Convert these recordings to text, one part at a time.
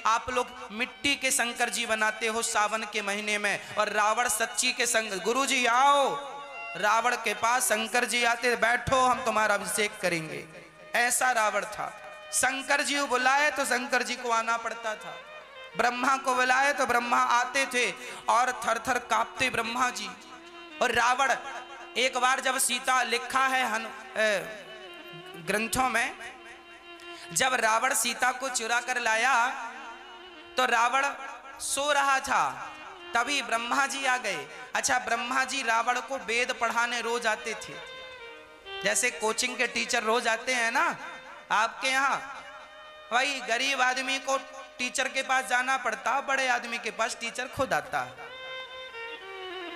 आप लोग मिट्टी के शंकर जी बनाते हो सावन के महीने में, और रावण सच्ची के शंकर। गुरु जी आओ, रावण के पास शंकर जी आते, बैठो हम तुम्हारा अभिषेक करेंगे। ऐसा रावण था। शंकर जी को बुलाए तो शंकर जी को आना पड़ता था, ब्रह्मा को बुलाए तो ब्रह्मा आते थे, और थर थर कांपते ब्रह्मा जी। और रावण एक बार जब सीता, लिखा है ग्रंथों में, जब रावण सीता को चुरा कर लाया तो रावण सो रहा था, तभी ब्रह्मा जी आ गए। अच्छा, ब्रह्मा जी रावण को वेद पढ़ाने रोज आते थे, जैसे कोचिंग के टीचर रोज आते हैं ना आपके यहाँ, वही गरीब आदमी को टीचर के पास जाना पड़ता, बड़े आदमी के पास टीचर खुद आता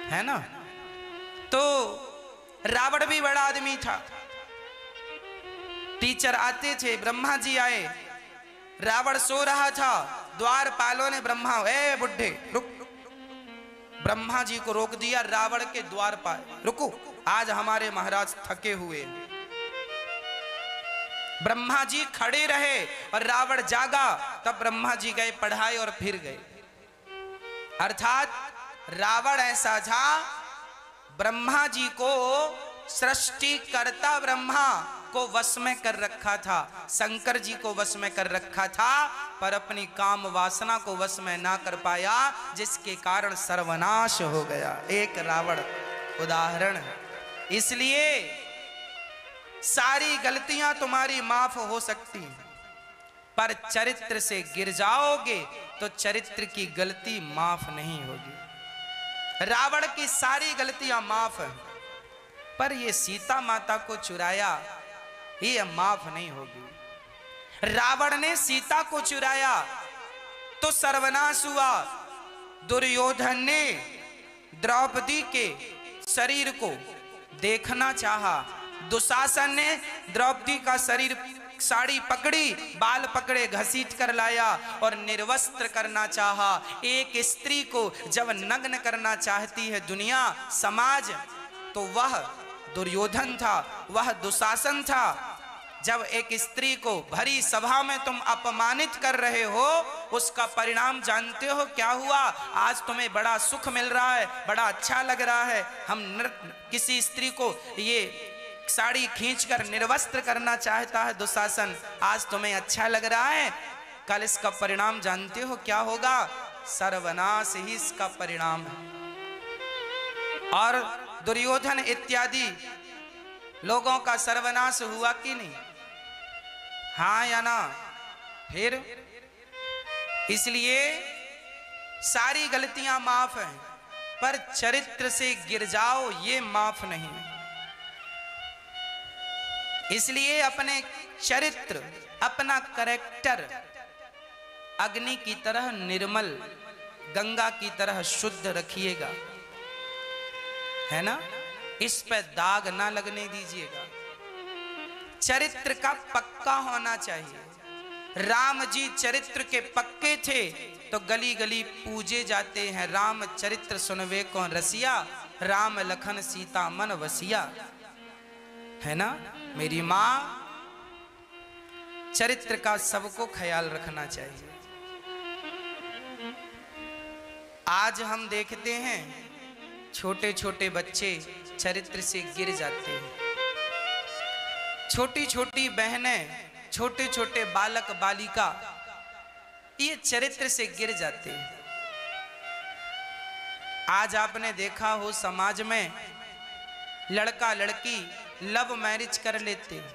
है ना। तो रावण भी बड़ा आदमी था, टीचर आते थे, ब्रह्मा जी आए, रावण सो रहा था, द्वारपालों ने ब्रह्मा, ए बुढ़े रुक, ब्रह्मा जी को रोक दिया। रावण के द्वारपाल, रुको, आज हमारे महाराज थके हुए। ब्रह्मा जी खड़े रहे और रावण जागा, तब ब्रह्मा जी गए पढ़ाए और फिर गए। अर्थात रावण ऐसा था, ब्रह्मा जी को सृष्टिकर्ता ब्रह्मा को वश में कर रखा था, शंकर जी को वश में कर रखा था, पर अपनी काम वासना को वश में ना कर पाया, जिसके कारण सर्वनाश हो गया। एक रावण उदाहरण है। इसलिए सारी गलतियां तुम्हारी माफ हो सकती हैं, पर चरित्र से गिर जाओगे तो चरित्र की गलती माफ नहीं होगी। रावण की सारी गलतियां माफ हैं, पर ये सीता माता को चुराया, ये माफ नहीं होगी। रावण ने सीता को चुराया तो सर्वनाश हुआ। दुर्योधन ने द्रौपदी के शरीर को देखना चाहा, दुशासन ने द्रौपदी का शरीर, साड़ी पकड़ी, बाल पकड़े, घसीट कर लाया और निर्वस्त्र करना चाहा। एक स्त्री को जब नग्न करना चाहती है दुनिया, समाज, तो वह दुर्योधन था, वह दुशासन था। जब एक स्त्री को भरी सभा में तुम अपमानित कर रहे हो, उसका परिणाम जानते हो क्या हुआ? आज तुम्हें बड़ा सुख मिल रहा है, बड़ा अच्छा लग रहा है, हम किसी स्त्री को ये साड़ी खींचकर निर्वस्त्र करना चाहता है दुशासन, आज तुम्हें अच्छा लग रहा है, कल इसका परिणाम जानते हो क्या होगा? सर्वनाश ही इसका परिणाम है। और दुर्योधन इत्यादि लोगों का सर्वनाश हुआ कि नहीं? हाँ या ना? फिर इसलिए सारी गलतियां माफ हैं, पर चरित्र से गिर जाओ ये माफ नहीं। इसलिए अपने चरित्र, अपना कैरेक्टर अग्नि की तरह निर्मल, गंगा की तरह शुद्ध रखिएगा, है ना? इस पे दाग ना लगने दीजिएगा। चरित्र का पक्का होना चाहिए। राम जी चरित्र के पक्के थे तो गली गली पूजे जाते हैं। राम चरित्र सुनवे कौन रसिया, राम लखन सीता मन वसिया, है ना? मेरी माँ, चरित्र का सबको ख्याल रखना चाहिए। आज हम देखते हैं छोटे छोटे बच्चे चरित्र से गिर जाते हैं, छोटी छोटी बहनें, छोटे छोटे बालक बालिका ये चरित्र से गिर जाते हैं। आज आपने देखा हो समाज में लड़का लड़की लव मैरिज कर लेते हैं,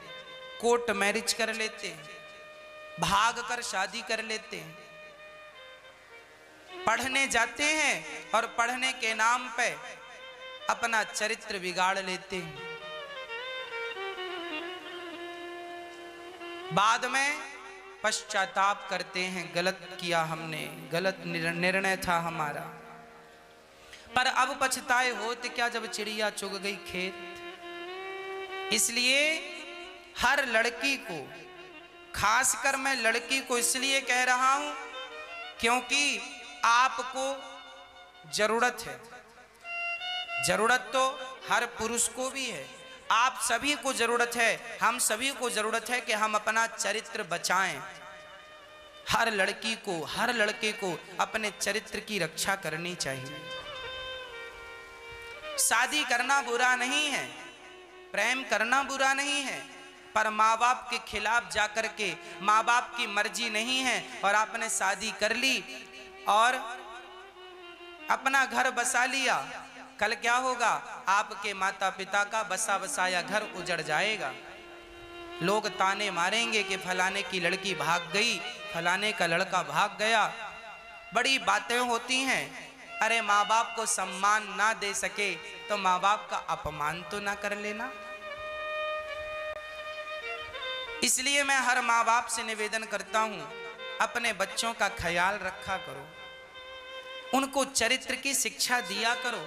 कोर्ट मैरिज कर लेते हैं, भाग कर शादी कर लेते हैं, पढ़ने जाते हैं और पढ़ने के नाम पे अपना चरित्र बिगाड़ लेते हैं। बाद में पश्चाताप करते हैं, गलत किया हमने, गलत निर्णय था हमारा। पर अब पछताए होते क्या जब चिड़िया चुग गई खेत। इसलिए हर लड़की को, खासकर मैं लड़की को इसलिए कह रहा हूं क्योंकि आपको जरूरत है। जरूरत तो हर पुरुष को भी है, आप सभी को जरूरत है, हम सभी को जरूरत है कि हम अपना चरित्र बचाएं। हर लड़की को, हर लड़के को अपने चरित्र की रक्षा करनी चाहिए। शादी करना बुरा नहीं है, प्रेम करना बुरा नहीं है, पर माँ बाप के खिलाफ जाकर के, माँ बाप की मर्जी नहीं है और आपने शादी कर ली और अपना घर बसा लिया, कल क्या होगा? आपके माता पिता का बसा बसाया घर उजड़ जाएगा। लोग ताने मारेंगे कि फलाने की लड़की भाग गई, फलाने का लड़का भाग गया। बड़ी बातें होती हैं। अरे माँ बाप को सम्मान ना दे सके तो माँ बाप का अपमान तो ना कर लेना। इसलिए मैं हर माँ बाप से निवेदन करता हूं, अपने बच्चों का ख्याल रखा करो, उनको चरित्र की शिक्षा दिया करो।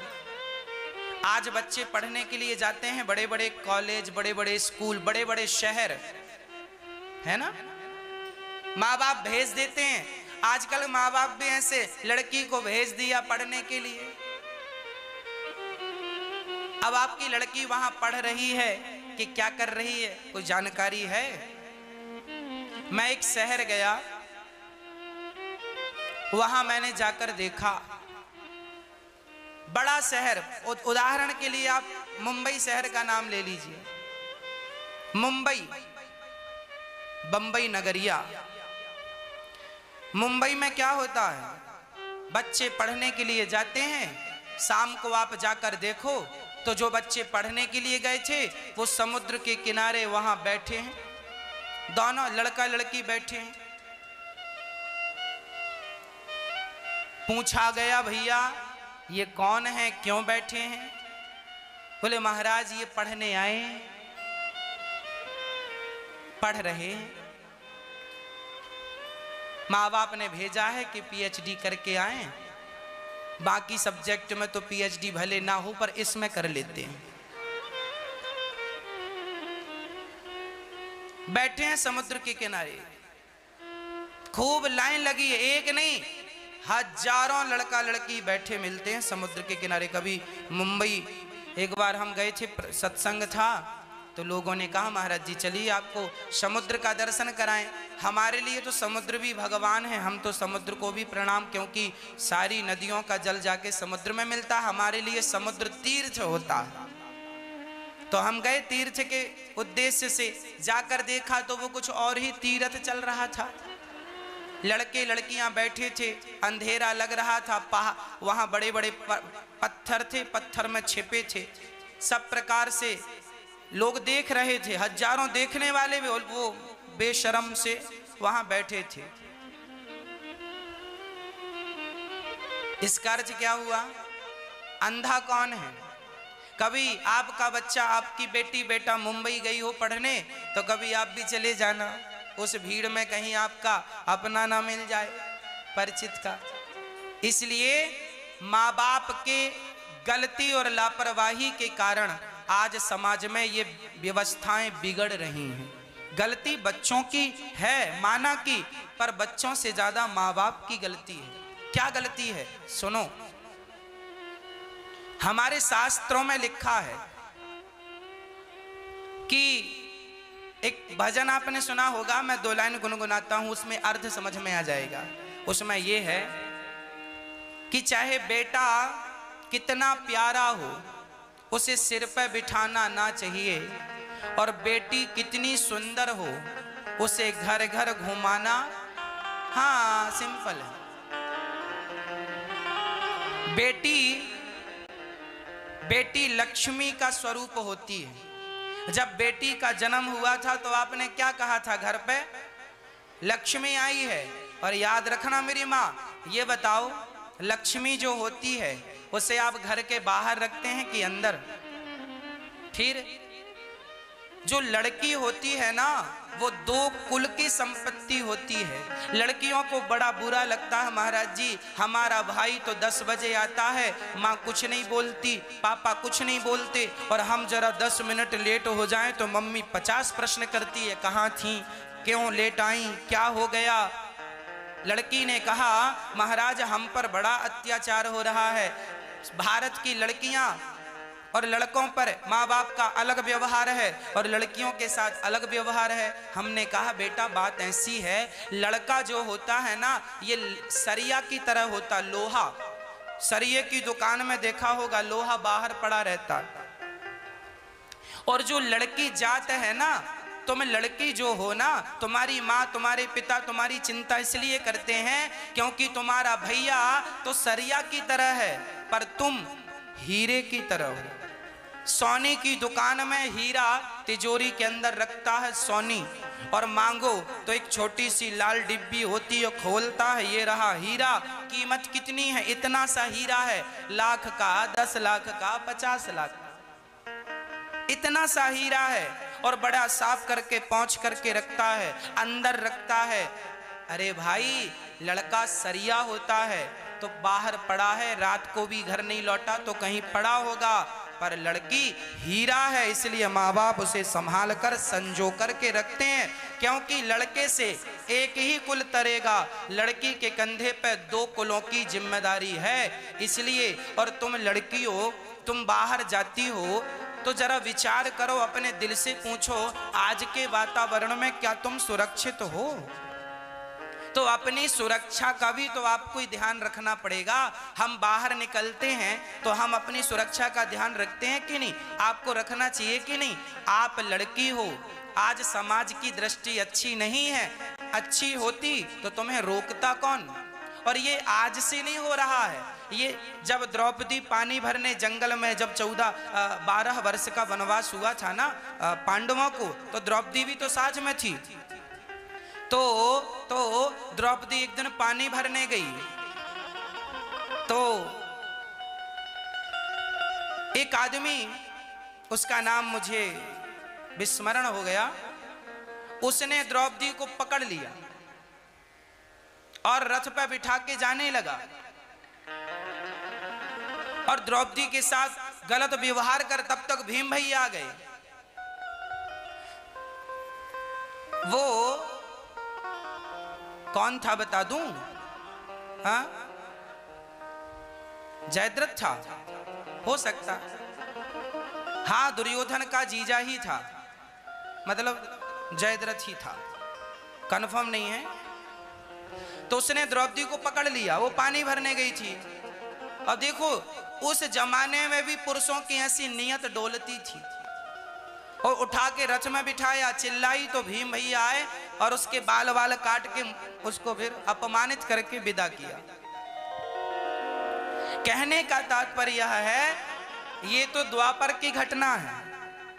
आज बच्चे पढ़ने के लिए जाते हैं बड़े बड़े कॉलेज, बड़े बड़े स्कूल, बड़े बड़े शहर, है ना, माँ बाप भेज देते हैं। आजकल माँ बाप भी ऐसे लड़की को भेज दिया पढ़ने के लिए। अब आपकी लड़की वहां पढ़ रही है कि क्या कर रही है, कोई जानकारी है? मैं एक शहर गया, वहां मैंने जाकर देखा, बड़ा शहर, उदाहरण के लिए आप मुंबई शहर का नाम ले लीजिए। मुंबई, बंबई नगरिया। मुंबई में क्या होता है? बच्चे पढ़ने के लिए जाते हैं, शाम को आप जाकर देखो तो जो बच्चे पढ़ने के लिए गए थे वो समुद्र के किनारे वहां बैठे हैं, दोनों लड़का लड़की बैठे हैं। पूछा गया, भैया ये कौन है, क्यों बैठे हैं? बोले महाराज ये पढ़ने आए, पढ़ रहे हैं, माँ बाप ने भेजा है कि पीएचडी करके आए, बाकी सब्जेक्ट में तो पीएचडी भले ना हो पर इसमें कर लेते हैं। बैठे हैं समुद्र के किनारे, खूब लाइन लगी है, एक नहीं हजारों लड़का लड़की बैठे मिलते हैं समुद्र के किनारे। कभी मुंबई एक बार हम गए थे, सत्संग था, तो लोगों ने कहा महाराज जी चलिए आपको समुद्र का दर्शन कराएं। हमारे लिए तो समुद्र भी भगवान है, हम तो समुद्र को भी प्रणाम, क्योंकि सारी नदियों का जल जाके समुद्र में मिलता है। हमारे लिए समुद्र तीर्थ होता है। तो हम गए तीर्थ के उद्देश्य से, जाकर देखा तो वो कुछ और ही तीर्थ चल रहा था। लड़के लड़कियां बैठे थे, अंधेरा लग रहा था, वहां बड़े बड़े पत्थर थे, पत्थर में छिपे थे, सब प्रकार से लोग देख रहे थे, हजारों देखने वाले भी वो बेशर्म से वहां बैठे थे। इसका अर्थ क्या हुआ? अंधा कौन है? कभी आपका बच्चा, आपकी बेटी बेटा मुंबई गई हो पढ़ने, तो कभी आप भी चले जाना, उस भीड़ में कहीं आपका अपना ना मिल जाए, परिचित का। इसलिए माँ बाप के गलती और लापरवाही के कारण आज समाज में ये व्यवस्थाएं बिगड़ रही हैं। गलती बच्चों की है, माना की, पर बच्चों से ज्यादा माँ बाप की गलती है। क्या गलती है? सुनो, हमारे शास्त्रों में लिखा है कि एक भजन आपने सुना होगा, मैं 2 लाइन गुनगुनाता हूं, उसमें अर्थ समझ में आ जाएगा। उसमें यह है कि चाहे बेटा कितना प्यारा हो, उसे सिर पर बिठाना ना चाहिए, और बेटी कितनी सुंदर हो, उसे घर घर घुमाना, हाँ सिंपल है। बेटी लक्ष्मी का स्वरूप होती है। जब बेटी का जन्म हुआ था तो आपने क्या कहा था? घर पे लक्ष्मी आई है। और याद रखना मेरी माँ, ये बताओ लक्ष्मी जो होती है उसे आप घर के बाहर रखते हैं कि अंदर? फिर जो लड़की होती है ना, वो 2 कुल की संपत्ति होती है। लड़कियों को बड़ा बुरा लगता है, महाराज जी हमारा भाई तो 10 बजे आता है, माँ कुछ नहीं बोलती, पापा कुछ नहीं बोलते, और हम जरा 10 मिनट लेट हो जाएं तो मम्मी 50 प्रश्न करती है, कहाँ थी, क्यों लेट आई, क्या हो गया। लड़की ने कहा महाराज हम पर बड़ा अत्याचार हो रहा है, भारत की लड़कियां और लड़कों पर माँ बाप का अलग व्यवहार है और लड़कियों के साथ अलग व्यवहार है। हमने कहा बेटा बात ऐसी है, लड़का जो होता है ना ये सरिया की तरह होता, लोहा। सरिये की दुकान में देखा होगा लोहा बाहर पड़ा रहता। और जो लड़की जात है ना, तुम लड़की जो हो ना, तुम्हारी माँ तुम्हारे पिता तुम्हारी चिंता इसलिए करते हैं क्योंकि तुम्हारा भैया तो सरिया की तरह है पर तुम हीरे की तरह हो। सोने की दुकान में हीरा तिजोरी के अंदर रखता है सोनी, और मांगो तो एक छोटी सी लाल डिब्बी होती है, खोलता है ये रहा हीरा। कीमत कितनी है? इतना सा हीरा है, लाख का, 10 लाख का, 50 लाख, इतना सा हीरा है। और बड़ा साफ करके पहुंच करके रखता है, अंदर रखता है। अरे भाई लड़का सरिया होता है तो बाहर पड़ा है, रात को भी घर नहीं लौटा तो कहीं पड़ा होगा, पर लड़की हीरा है इसलिए माँ बाप उसे संभाल कर संजो करके रखते हैं, क्योंकि लड़के से एक ही कुल तरेगा, लड़की के कंधे पर 2 कुलों की जिम्मेदारी है इसलिए। और तुम लड़की हो, तुम बाहर जाती हो तो जरा विचार करो, अपने दिल से पूछो आज के वातावरण में क्या तुम सुरक्षित हो? तो अपनी सुरक्षा का भी तो आपको ही ध्यान रखना पड़ेगा। हम बाहर निकलते हैं तो हम अपनी सुरक्षा का ध्यान रखते हैं कि नहीं? आपको रखना चाहिए कि नहीं? आप लड़की हो, आज समाज की दृष्टि अच्छी नहीं है, अच्छी होती तो तुम्हें रोकता कौन? और ये आज से नहीं हो रहा है, ये जब द्रौपदी पानी भरने जंगल में जब 12 वर्ष का वनवास हुआ था ना पांडवों को, तो द्रौपदी भी तो साथ में थी। तो द्रौपदी एक दिन पानी भरने गई तो एक आदमी, उसका नाम मुझे विस्मरण हो गया, उसने द्रौपदी को पकड़ लिया और रथ पर बिठा के जाने लगा और द्रौपदी के साथ गलत व्यवहार कर, तब तक भीम भैया आ गए। वो कौन था बता दूं? हाँ, जयद्रथ था, हो सकता। हाँ, दुर्योधन का जीजा ही था, मतलब जयद्रथ ही था, कंफर्म नहीं है। तो उसने द्रौपदी को पकड़ लिया, वो पानी भरने गई थी। अब देखो उस जमाने में भी पुरुषों की ऐसी नियत डोलती थी, और उठा के रथ में बिठाया, चिल्लाई तो भीम भैया आए और उसके बाल वाल काट के उसको फिर अपमानित करके विदा किया। कहने का तात्पर्य यह है, ये तो द्वापर की घटना है।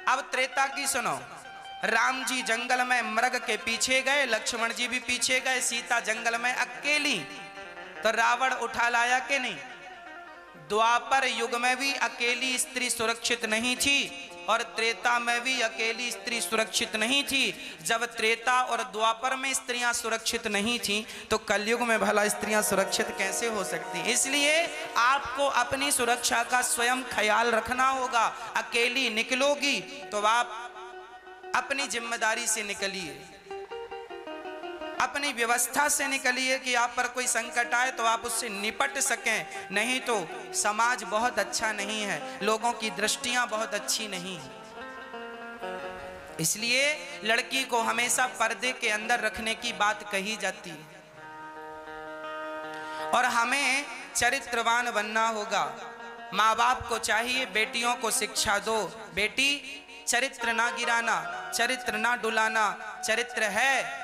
अब त्रेता की सुनो। राम जी जंगल में मृग के पीछे गए, लक्ष्मण जी भी पीछे गए, सीता जंगल में अकेली, तो रावण उठा लाया कि नहीं? द्वापर युग में भी अकेली स्त्री सुरक्षित नहीं थी और त्रेता में भी अकेली स्त्री सुरक्षित नहीं थी। जब त्रेता और द्वापर में स्त्रियां सुरक्षित नहीं थी तो कलयुग में भला स्त्रियां सुरक्षित कैसे हो सकती? इसलिए आपको अपनी सुरक्षा का स्वयं ख्याल रखना होगा। अकेली निकलोगी तो आप अपनी जिम्मेदारी से निकलिए, अपनी व्यवस्था से निकलिए कि आप पर कोई संकट आए तो आप उससे निपट सकें, नहीं तो समाज बहुत अच्छा नहीं है, लोगों की दृष्टियां बहुत अच्छी नहीं है। इसलिए लड़की को हमेशा पर्दे के अंदर रखने की बात कही जाती है और हमें चरित्रवान बनना होगा। माँ बाप को चाहिए बेटियों को शिक्षा दो, बेटी चरित्र ना गिराना, चरित्र ना डुलाना। चरित्र है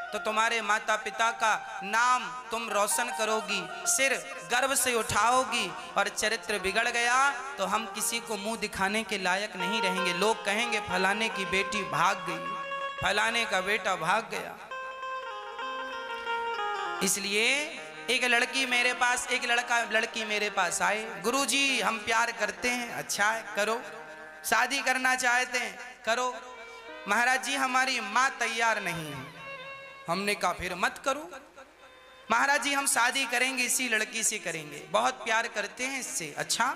तो तुम्हारे माता पिता का नाम तुम रोशन करोगी, सिर गर्व से उठाओगी, और चरित्र बिगड़ गया तो हम किसी को मुंह दिखाने के लायक नहीं रहेंगे। लोग कहेंगे फलाने की बेटी भाग गई, फलाने का बेटा भाग गया। इसलिए एक लड़की मेरे पास, एक लड़की मेरे पास आए, गुरुजी हम प्यार करते हैं। अच्छा है, करो। शादी करना चाहते हैं, करो। महाराज जी हमारी माँ तैयार नहीं है। हमने कहा फिर मत करो। महाराज जी हम शादी करेंगे, इसी लड़की से करेंगे, बहुत प्यार करते हैं इससे। अच्छा,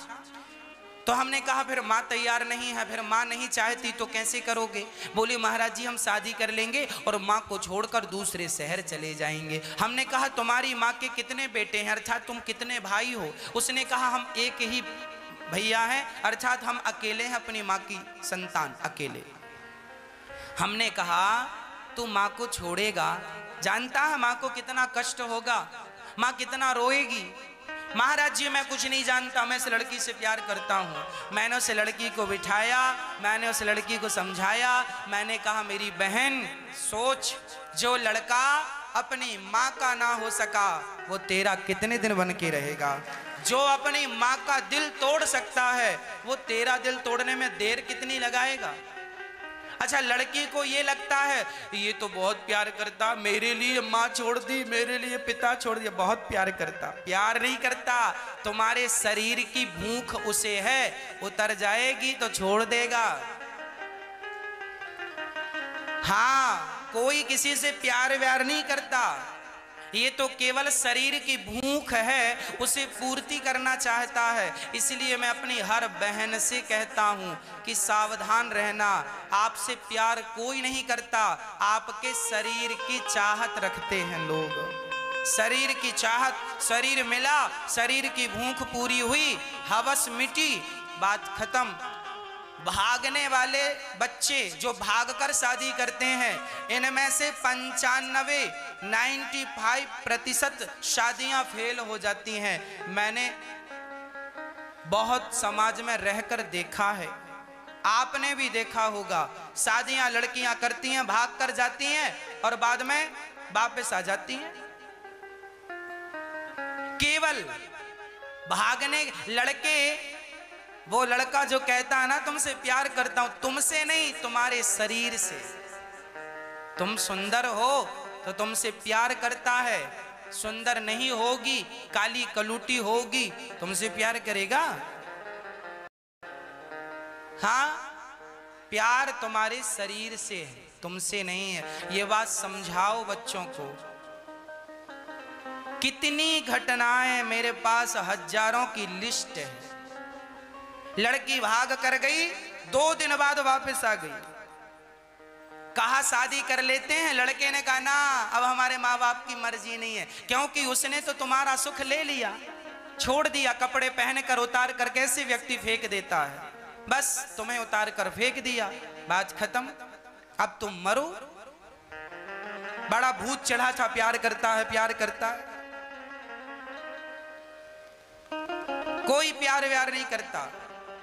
तो हमने कहा फिर माँ तैयार नहीं है, फिर माँ नहीं चाहती तो कैसे करोगे? बोली महाराज जी हम शादी कर लेंगे और माँ को छोड़कर दूसरे शहर चले जाएंगे। हमने कहा तुम्हारी माँ के कितने बेटे हैं, अर्थात तुम कितने भाई हो? उसने कहा हम एक ही भैया हैं, अर्थात हम अकेले हैं अपनी माँ की संतान, अकेले। हमने कहा तू माँ को छोड़ेगा, जानता है माँ को कितना कष्ट होगा, माँ कितना रोएगी। महाराज जी मैं कुछ नहीं जानता, मैं इस लड़की से प्यार करता हूँ। मैंने उस लड़की को बिठाया, मैंने उस लड़की को समझाया, मैंने कहा मेरी बहन सोच, जो लड़का अपनी माँ का ना हो सका वो तेरा कितने दिन बन के रहेगा। जो अपनी माँ का दिल तोड़ सकता है वो तेरा दिल तोड़ने में देर कितनी लगाएगा। अच्छा, लड़की को ये लगता है ये तो बहुत प्यार करता, मेरे लिए माँ छोड़ दी, मेरे लिए पिता छोड़ दिया, बहुत प्यार करता। प्यार नहीं करता, तुम्हारे शरीर की भूख उसे है, उतर जाएगी तो छोड़ देगा। हाँ, कोई किसी से प्यार व्यार नहीं करता, ये तो केवल शरीर की भूख है, उसे पूर्ति करना चाहता है। इसलिए मैं अपनी हर बहन से कहता हूं कि सावधान रहना, आपसे प्यार कोई नहीं करता, आपके शरीर की चाहत रखते हैं लोग। शरीर की चाहत, शरीर मिला, शरीर की भूख पूरी हुई, हवस मिटी, बात खत्म। भागने वाले बच्चे जो भागकर शादी करते हैं, इनमें से 95% शादियां फेल हो जाती हैं। मैंने बहुत समाज में रहकर देखा है, आपने भी देखा होगा। शादियां लड़कियां करती हैं, भाग कर जाती हैं और बाद में वापस आ जाती हैं। केवल भागने, लड़के, वो लड़का जो कहता है ना तुमसे प्यार करता हूं, तुमसे नहीं तुम्हारे शरीर से। तुम सुंदर हो तो तुमसे प्यार करता है, सुंदर नहीं होगी, काली कलूटी होगी, तुमसे प्यार करेगा? हाँ, प्यार तुम्हारे शरीर से है, तुमसे नहीं है। ये बात समझाओ बच्चों को। कितनी घटनाएं मेरे पास, हजारों की लिस्ट है। लड़की भाग कर गई, 2 दिन बाद वापस आ गई, कहा शादी कर लेते हैं। लड़के ने कहा ना, अब हमारे माँ बाप की मर्जी नहीं है, क्योंकि उसने तो तुम्हारा सुख ले लिया, छोड़ दिया। कपड़े पहन कर उतार कर कैसे व्यक्ति फेंक देता है, बस तुम्हें उतार कर फेंक दिया, बात खत्म। अब तुम मरो। बड़ा भूत चढ़ा था, प्यार करता है, प्यार करता है। कोई प्यार व्यार नहीं करता,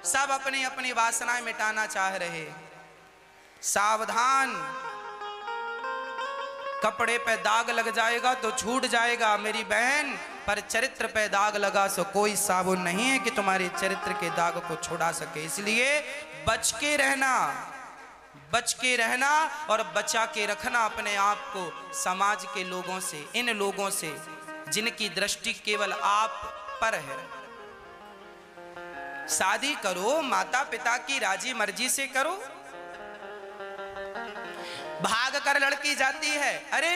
सब अपनी अपनी वासनाएं मिटाना चाह रहे। सावधान, कपड़े पे दाग लग जाएगा तो छूट जाएगा मेरी बहन, पर चरित्र पे दाग लगा सो कोई साबुन नहीं है कि तुम्हारे चरित्र के दाग को छुड़ा सके। इसलिए बच के रहना, बच के रहना और बचा के रखना अपने आप को समाज के लोगों से, इन लोगों से जिनकी दृष्टि केवल आप पर है। शादी करो, माता पिता की राजी मर्जी से करो। भाग कर लड़की जाती है, अरे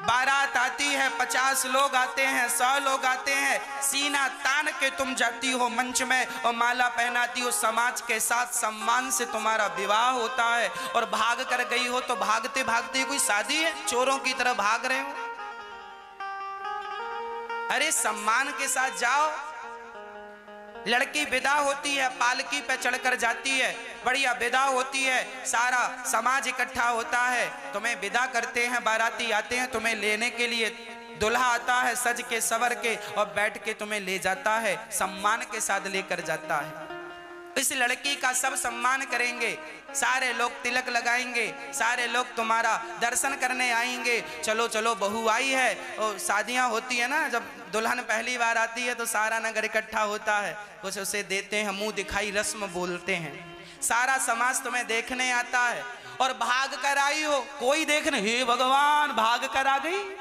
बारात आती है, 50 लोग आते हैं, 100 लोग आते हैं, सीना तान के तुम जाती हो मंच में और माला पहनाती हो, समाज के साथ सम्मान से तुम्हारा विवाह होता है और भाग कर गई हो तो भागते भागते कोई शादी है, चोरों की तरह भाग रहे हो। अरे सम्मान के साथ जाओ। लड़की विदा होती है, पालकी पे चढ़कर जाती है, बढ़िया विदा होती है, सारा समाज इकट्ठा होता है, तुम्हें विदा करते हैं, बाराती आते हैं, तुम्हें लेने के लिए दुल्हा आता है सज के सवर के और बैठ के तुम्हें ले जाता है, सम्मान के साथ लेकर जाता है। इस लड़की का सब सम्मान करेंगे, सारे लोग तिलक लगाएंगे, सारे लोग तुम्हारा दर्शन करने आएंगे। चलो चलो बहू आई है, और शादियां होती है ना, जब दुल्हन पहली बार आती है तो सारा नगर इकट्ठा होता है, कुछ उसे देते हैं, मुंह दिखाई रस्म बोलते हैं, सारा समाज तुम्हें देखने आता है। और भाग कर आई हो, कोई देखने, हे भगवान भाग कर आ गई,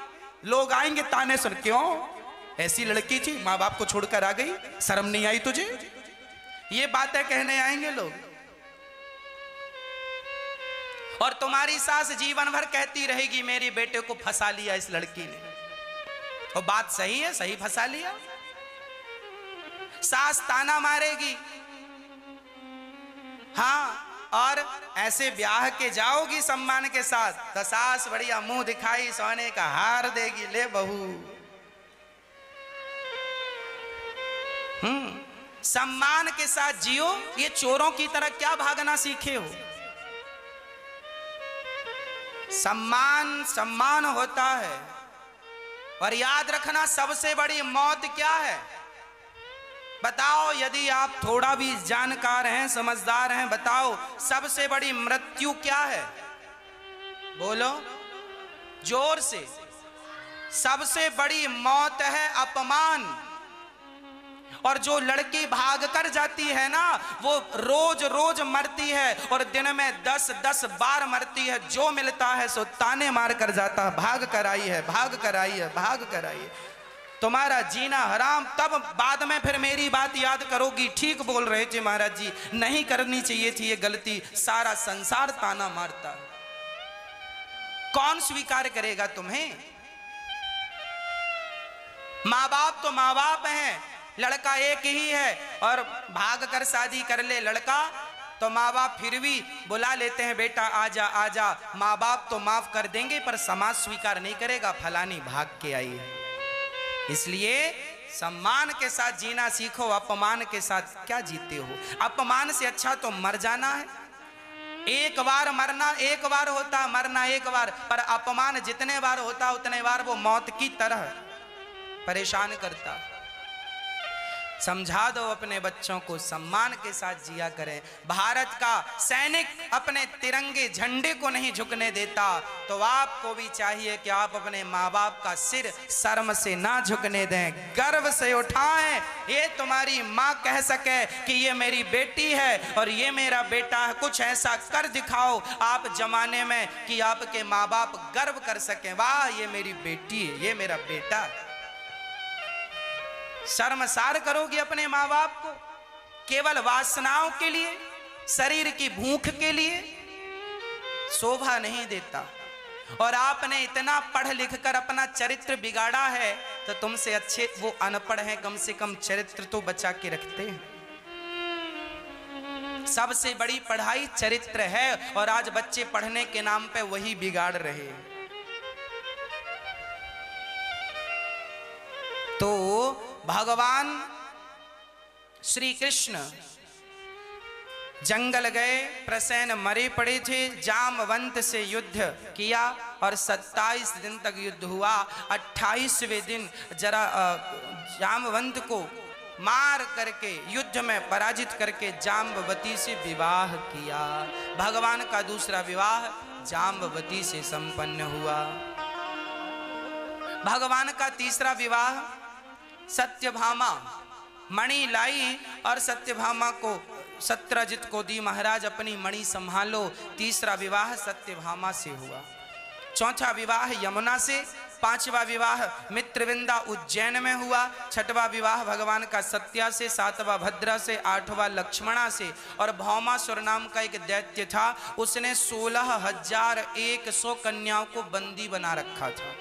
लोग आएंगे ताने सुन, क्यों ऐसी लड़की थी, माँ बाप को छोड़कर आ गई, शर्म नहीं आई तुझे, ये बातें कहने आएंगे लोग। और तुम्हारी सास जीवन भर कहती रहेगी मेरे बेटे को फंसा लिया इस लड़की ने, और बात सही है, सही फंसा लिया। सास ताना मारेगी, हाँ, और ऐसे ब्याह के जाओगी सम्मान के साथ तो सास बढ़िया मुंह दिखाई सोने का हार देगी, ले बहू। सम्मान के साथ जियो। ये चोरों की तरह क्या भागना सीखे हो? सम्मान सम्मान होता है। और याद रखना, सबसे बड़ी मौत क्या है? बताओ, यदि आप थोड़ा भी जानकार हैं, समझदार हैं, बताओ सबसे बड़ी मृत्यु क्या है? बोलो जोर से। सबसे बड़ी मौत है अपमान। और जो लड़की भाग कर जाती है ना, वो रोज रोज मरती है और दिन में 10-10 बार मरती है। जो मिलता है सो ताने मार कर जाता है, भाग कर आई है, भाग कर आई है, भाग कर आई है। तुम्हारा जीना हराम। तब बाद में फिर मेरी बात याद करोगी, ठीक बोल रहे थे महाराज जी, नहीं करनी चाहिए थी ये गलती। सारा संसार ताना मारता है, कौन स्वीकार करेगा तुम्हें? माँ बाप तो माँ बाप हैं, लड़का एक ही है और भाग कर शादी कर ले लड़का, तो माँ बाप फिर भी बुला लेते हैं, बेटा आजा आजा। माँ बाप तो माफ कर देंगे पर समाज स्वीकार नहीं करेगा, फलानी भाग के आई है। इसलिए सम्मान के साथ जीना सीखो, अपमान के साथ क्या जीते हो? अपमान से अच्छा तो मर जाना है। एक बार मरना एक बार होता, मरना एक बार, पर अपमान जितने बार होता उतने बार वो मौत की तरह परेशान करता। समझा दो अपने बच्चों को, सम्मान के साथ जिया करें। भारत का सैनिक अपने तिरंगे झंडे को नहीं झुकने देता, तो आपको भी चाहिए कि आप अपने माँ बाप का सिर शर्म से ना झुकने दें, गर्व से उठाएं। ये तुम्हारी माँ कह सके कि ये मेरी बेटी है और ये मेरा बेटा है। कुछ ऐसा कर दिखाओ आप जमाने में कि आपके माँ बाप गर्व कर सकें, वाह ये मेरी बेटी है, ये मेरा बेटा है। शर्मसार करोगे अपने माँ बाप को केवल वासनाओं के लिए, शरीर की भूख के लिए, शोभा नहीं देता। और आपने इतना पढ़ लिख कर अपना चरित्र बिगाड़ा है, तो तुमसे अच्छे वो अनपढ़ हैं, कम से कम चरित्र तो बचा के रखते हैं। सबसे बड़ी पढ़ाई चरित्र है, और आज बच्चे पढ़ने के नाम पे वही बिगाड़ रहे हैं। तो भगवान श्री कृष्ण जंगल गए, प्रसेन मरे पड़े थे, जामवंत से युद्ध किया और 27 दिन तक युद्ध हुआ। 28वें दिन जरा जामवंत को मार करके युद्ध में पराजित करके जाम्बवती से विवाह किया। भगवान का दूसरा विवाह जाम्बवती से संपन्न हुआ। भगवान का तीसरा विवाह सत्यभामा, मणि लाई और सत्यभामा को सत्यजित को दी, महाराज अपनी मणि संभालो। तीसरा विवाह सत्यभामा से हुआ। चौथा विवाह यमुना से, पांचवा विवाह मित्रविंदा उज्जैन में हुआ, छठवां विवाह भगवान का सत्या से, सातवां भद्रा से, आठवां लक्ष्मणा से। और भौमासुर नाम का एक दैत्य था, उसने 16,100 कन्याओं को बंदी बना रखा था।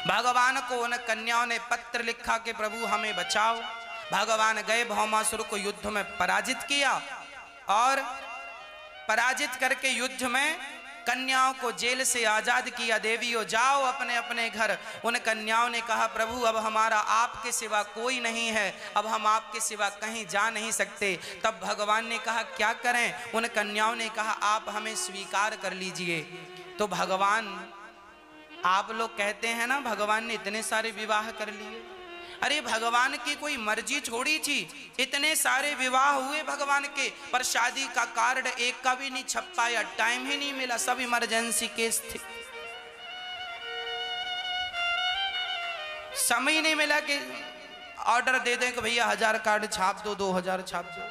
भगवान को उन कन्याओं ने पत्र लिखा कि प्रभु हमें बचाओ। भगवान गए, भौमासुर को युद्ध में पराजित किया और पराजित करके युद्ध में कन्याओं को जेल से आजाद किया। देवियों जाओ अपने अपने घर। उन कन्याओं ने कहा प्रभु अब हमारा आपके सिवा कोई नहीं है, अब हम आपके सिवा कहीं जा नहीं सकते। तब भगवान ने कहा क्या करें? उन कन्याओं ने कहा आप हमें स्वीकार कर लीजिए। तो भगवान, आप लोग कहते हैं ना भगवान ने इतने सारे विवाह कर लिए, अरे भगवान की कोई मर्जी थोड़ी थी, इतने सारे विवाह हुए भगवान के, पर शादी का कार्ड एक का भी नहीं छप पाया, टाइम ही नहीं मिला, सब इमरजेंसी केस थे। समय नहीं मिला कि ऑर्डर दे दें कि भैया 1000 कार्ड छाप दो, 2000 छाप दो।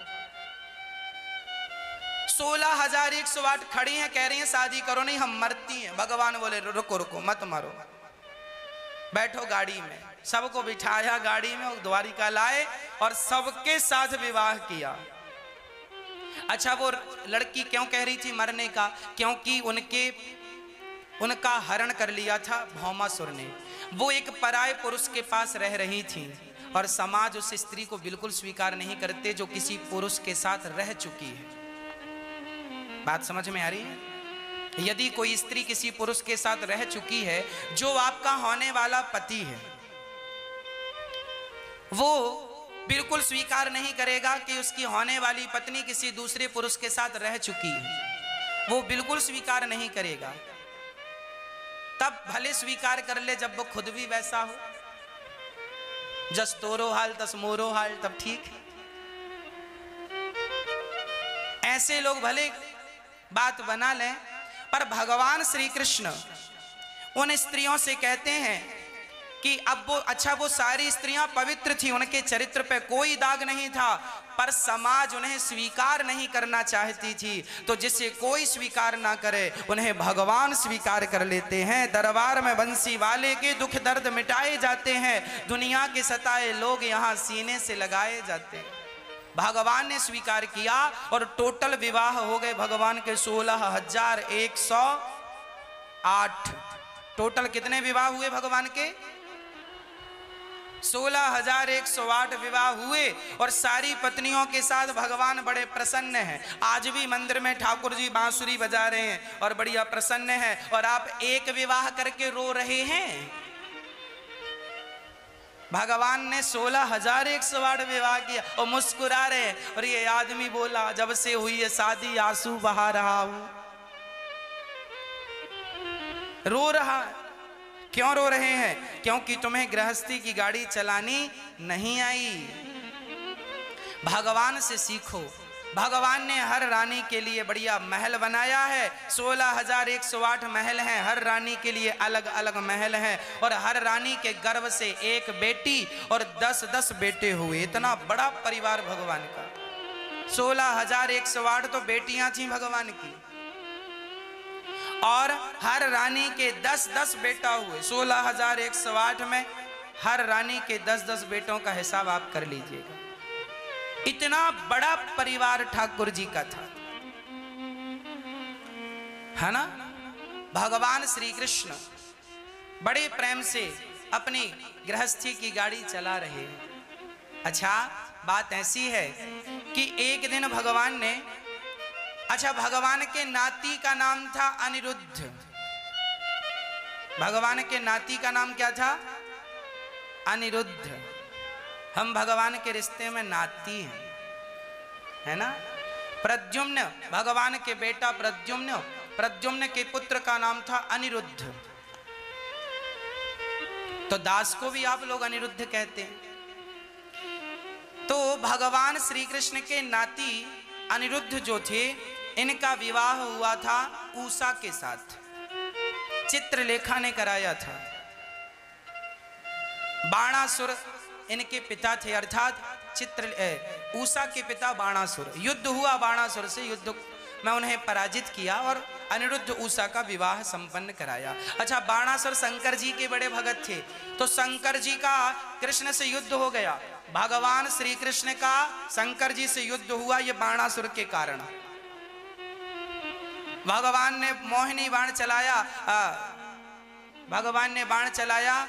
16,108 खड़ी हैं, कह रही हैं शादी करो, नहीं हम मरती हैं। भगवान बोले रुको रुको मत मरो, बैठो गाड़ी में। सबको बिठाया गाड़ी में और द्वारिका लाए और सबके साथ विवाह किया। अच्छा वो लड़की क्यों कह रही थी मरने का? क्योंकि उनका हरण कर लिया था भौमासुर ने। वो एक पराये पुरुष के पास रह रही थी और समाज उस स्त्री को बिल्कुल स्वीकार नहीं करते जो किसी पुरुष के साथ रह चुकी है। बात समझ में आ रही है? यदि कोई स्त्री किसी पुरुष के साथ रह चुकी है जो आपका होने वाला पति है, वो बिल्कुल स्वीकार नहीं करेगा कि उसकी होने वाली पत्नी किसी दूसरे पुरुष के साथ रह चुकी है, वो बिल्कुल स्वीकार नहीं करेगा। तब भले स्वीकार कर ले जब वो खुद भी वैसा हो। जस तोरो हाल तस मोरो हाल, तब ठीक है। ऐसे लोग भले बात बना लें, पर भगवान श्री कृष्ण उन स्त्रियों से कहते हैं कि अब वो सारी स्त्रियां पवित्र थी, उनके चरित्र पे कोई दाग नहीं था, पर समाज उन्हें स्वीकार नहीं करना चाहती थी। तो जिसे कोई स्वीकार ना करे उन्हें भगवान स्वीकार कर लेते हैं। दरबार में बंसी वाले के दुख दर्द मिटाए जाते हैं, दुनिया के सताए लोग यहाँ सीने से लगाए जाते हैं। भगवान ने स्वीकार किया और टोटल विवाह हो गए भगवान के 16,108। टोटल कितने विवाह हुए भगवान के? 16,108 विवाह हुए। और सारी पत्नियों के साथ भगवान बड़े प्रसन्न हैं। आज भी मंदिर में ठाकुर जी बांसुरी बजा रहे हैं और बढ़िया प्रसन्न है। और आप एक विवाह करके रो रहे हैं। भगवान ने 16,108 विवाह किया और मुस्कुरा रहे हैं। और ये आदमी बोला जब से हुई है शादी आंसू बहा रहा हूं। रो रहा है। क्यों रो रहे हैं? क्योंकि तुम्हें गृहस्थी की गाड़ी चलानी नहीं आई। भगवान से सीखो। भगवान ने हर रानी के लिए बढ़िया महल बनाया है। 16,108 महल हैं, हर रानी के लिए अलग अलग महल हैं। और हर रानी के गर्भ से एक बेटी और 10-10 बेटे हुए। इतना बड़ा परिवार भगवान का। 16,108 तो बेटियां थी भगवान की, और हर रानी के 10-10 बेटा हुए। 16,108 में हर रानी के 10-10 बेटों का हिसाब आप कर लीजिएगा। इतना बड़ा परिवार ठाकुर जी का था, है ना। भगवान श्री कृष्ण बड़े प्रेम से अपनी गृहस्थी की गाड़ी चला रहे हैं। अच्छा, बात ऐसी है कि एक दिन भगवान ने, भगवान के नाती का नाम था अनिरुद्ध। भगवान के नाती का नाम क्या था? अनिरुद्ध। हम भगवान के रिश्ते में नाती हैं, है ना। प्रद्युम्न, भगवान के बेटा प्रद्युम्न, प्रद्युम्न के पुत्र का नाम था अनिरुद्ध। तो दास को भी आप लोग अनिरुद्ध कहते हैं। तो भगवान श्री कृष्ण के नाती अनिरुद्ध जो थे, इनका विवाह हुआ था उषा के साथ। चित्रलेखा ने कराया था। बाणासुर इनके पिता थे, अर्थात उषा के पिता बाणासुर। युद्ध हुआ बाणासुर से, युद्ध में उन्हें पराजित किया और अनिरुद्ध उषा का विवाह संपन्न कराया। अच्छा, बाणासुर शंकर जी के बड़े भगत थे, तो शंकर जी का कृष्ण से युद्ध हो गया। भगवान श्री कृष्ण का शंकर जी से युद्ध हुआ ये बाणासुर के कारण। भगवान ने मोहिनी बाण चलाया, भगवान ने बाण चलाया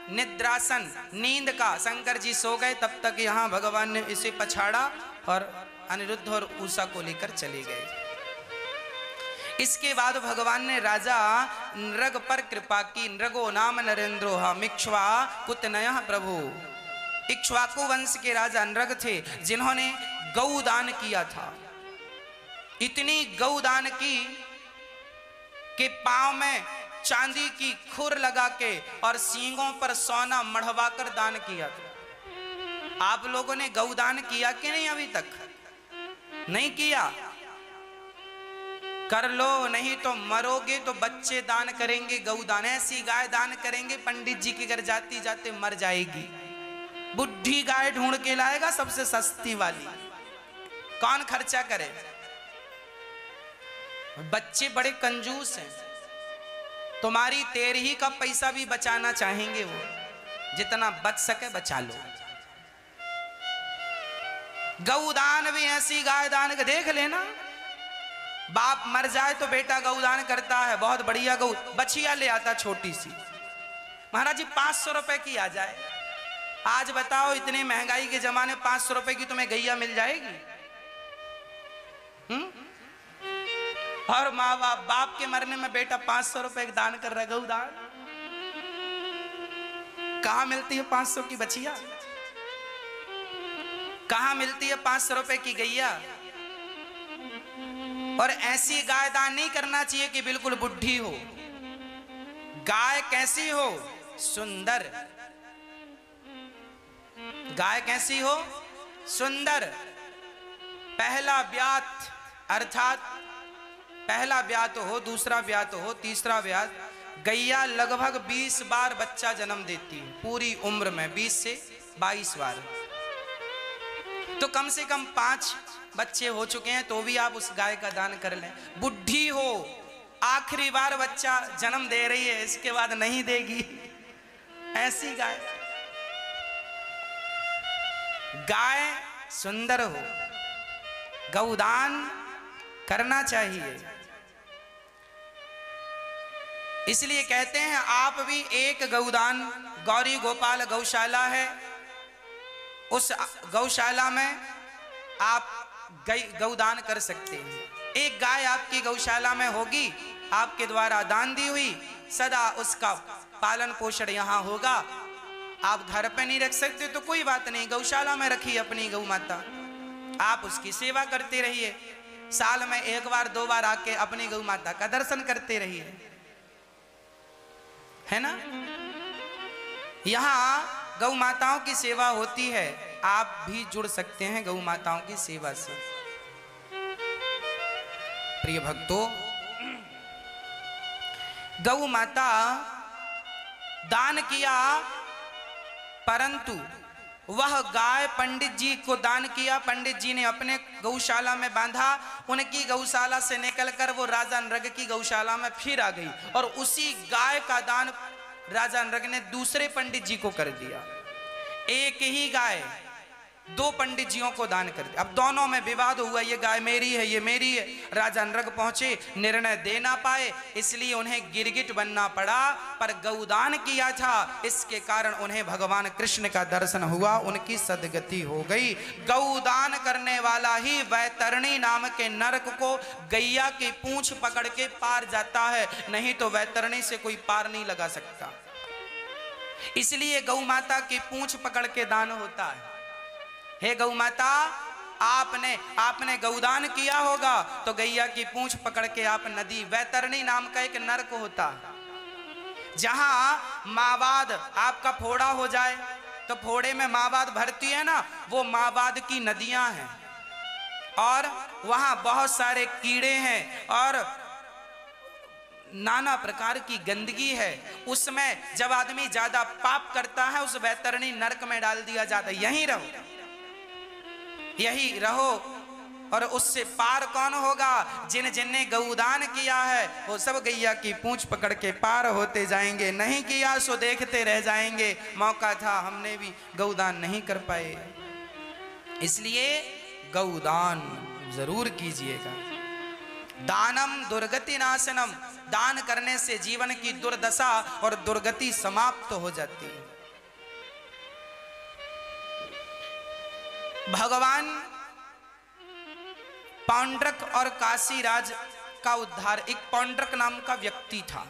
निद्रासन, नींद का। शंकर जी सो गए, तब तक यहाँ भगवान ने इसे पछाड़ा और अनिरुद्ध और उषा को लेकर चले गए। इसके बाद भगवान ने राजा नृग पर कृपा की। नृगो नाम नरेंद्रो इक्ष्वाकुतनयः प्रभु। इक्ष्वाकु वंश के राजा नृग थे, जिन्होंने गौदान किया था। इतनी गौदान की कि पांव में चांदी की खुर लगा के और सींगों पर सोना मढ़वा कर दान किया था। आप लोगों ने गौदान किया कि नहीं? अभी तक नहीं किया? कर लो, नहीं तो मरोगे तो बच्चे दान करेंगे गौदान। ऐसी गाय दान करेंगे, पंडित जी के घर जाती जाते मर जाएगी। बुढ़ी गाय ढूंढ के लाएगा सबसे सस्ती वाली, कौन खर्चा करे? बच्चे बड़े कंजूस हैं, तुम्हारी तेरही का पैसा भी बचाना चाहेंगे वो। जितना बच सके बचा लो। गौदान भी ऐसी गाय दान का देख लेना। बाप मर जाए तो बेटा गौदान करता है, बहुत बढ़िया गौ बछिया ले आता छोटी सी। महाराज जी 500 रुपए की आ जाए। आज बताओ, इतने महंगाई के जमाने 500 रुपए की तुम्हें गैया मिल जाएगी? और माँ बाप के मरने में बेटा 500 रुपए दान कर रहा है, गौदान। कहां मिलती है 500 की बछिया? कहाँ मिलती है 500 रुपए की गैया? और ऐसी गाय दान नहीं करना चाहिए कि बिल्कुल बुढ़ी हो। गाय कैसी हो? सुंदर। गाय कैसी हो? सुंदर। पहला ब्यात अर्थात पहला ब्यात हो, दूसरा ब्यात हो, तीसरा ब्यात, गैया लगभग 20 बार बच्चा जन्म देती है पूरी उम्र में, 20 से 22 बार। तो कम से कम 5 बच्चे हो चुके हैं तो भी आप उस गाय का दान कर लें। बुढ़ी हो, आखिरी बार बच्चा जन्म दे रही है, इसके बाद नहीं देगी, ऐसी गाय। गाय सुंदर हो, गौदान करना चाहिए। इसलिए कहते हैं आप भी एक गौदान, गौरी गोपाल गौशाला है, उस गौशाला में आप गौदान कर सकते हैं। एक गाय आपकी गौशाला में होगी, आपके द्वारा दान दी हुई, सदा उसका पालन पोषण यहाँ होगा। आप घर पे नहीं रख सकते तो कोई बात नहीं, गौशाला में रखिए अपनी गौ माता, आप उसकी सेवा करते रहिए। साल में 1 बार 2 बार आके अपनी गौ माता का दर्शन करते रहिए, है ना। यहाँ गौ माताओं की सेवा होती है, आप भी जुड़ सकते हैं गौ माताओं की सेवा से। प्रिय भक्तों, गौ माता दान किया, परंतु वह गाय पंडित जी को दान किया। पंडित जी ने अपने गौशाला में बांधा, उनकी गौशाला से निकलकर वो राजा नृग की गौशाला में फिर आ गई और उसी गाय का दान राजा नृग ने दूसरे पंडित जी को कर दिया। एक ही गाय 2 पंडित जियों को दान कर दिया। अब दोनों में विवाद हुआ, ये गाय मेरी है, ये मेरी है। राजा नृग पहुंचे, निर्णय दे ना पाए, इसलिए उन्हें गिरगिट बनना पड़ा, पर गौदान किया था, इसके कारण उन्हें भगवान कृष्ण का दर्शन हुआ, उनकी सदगति हो गई। गौदान करने वाला ही वैतरणी नाम के नरक को गैया की पूंछ पकड़ के पार जाता है, नहीं तो वैतरणी से कोई पार नहीं लगा सकता। इसलिए गौ माता की पूंछ पकड़ के दान होता है। हे गौ माता, आपने गौदान किया होगा तो गैया की पूंछ पकड़ के आप नदी, वैतरणी नाम का एक नरक होता है, जहां मावाद आपका फोड़ा हो जाए तो फोड़े में मावाद भरती है ना, वो मावाद की नदियां हैं और वहां बहुत सारे कीड़े हैं और नाना प्रकार की गंदगी है। उसमें जब आदमी ज्यादा पाप करता है उस वैतरणी नरक में डाल दिया जाता है। यही रहो और उससे पार कौन होगा? जिनने गौदान किया है वो सब गैया की पूंछ पकड़ के पार होते जाएंगे, नहीं किया सो देखते रह जाएंगे। मौका था, हमने भी गौदान नहीं कर पाए। इसलिए गौदान जरूर कीजिएगा। दानम दुर्गति नाशनम, दान करने से जीवन की दुर्दशा और दुर्गति समाप्त हो जाती है। भगवान पौंड्रक और काशीराज का उद्धार, एक पौंड्रक नाम का व्यक्ति था।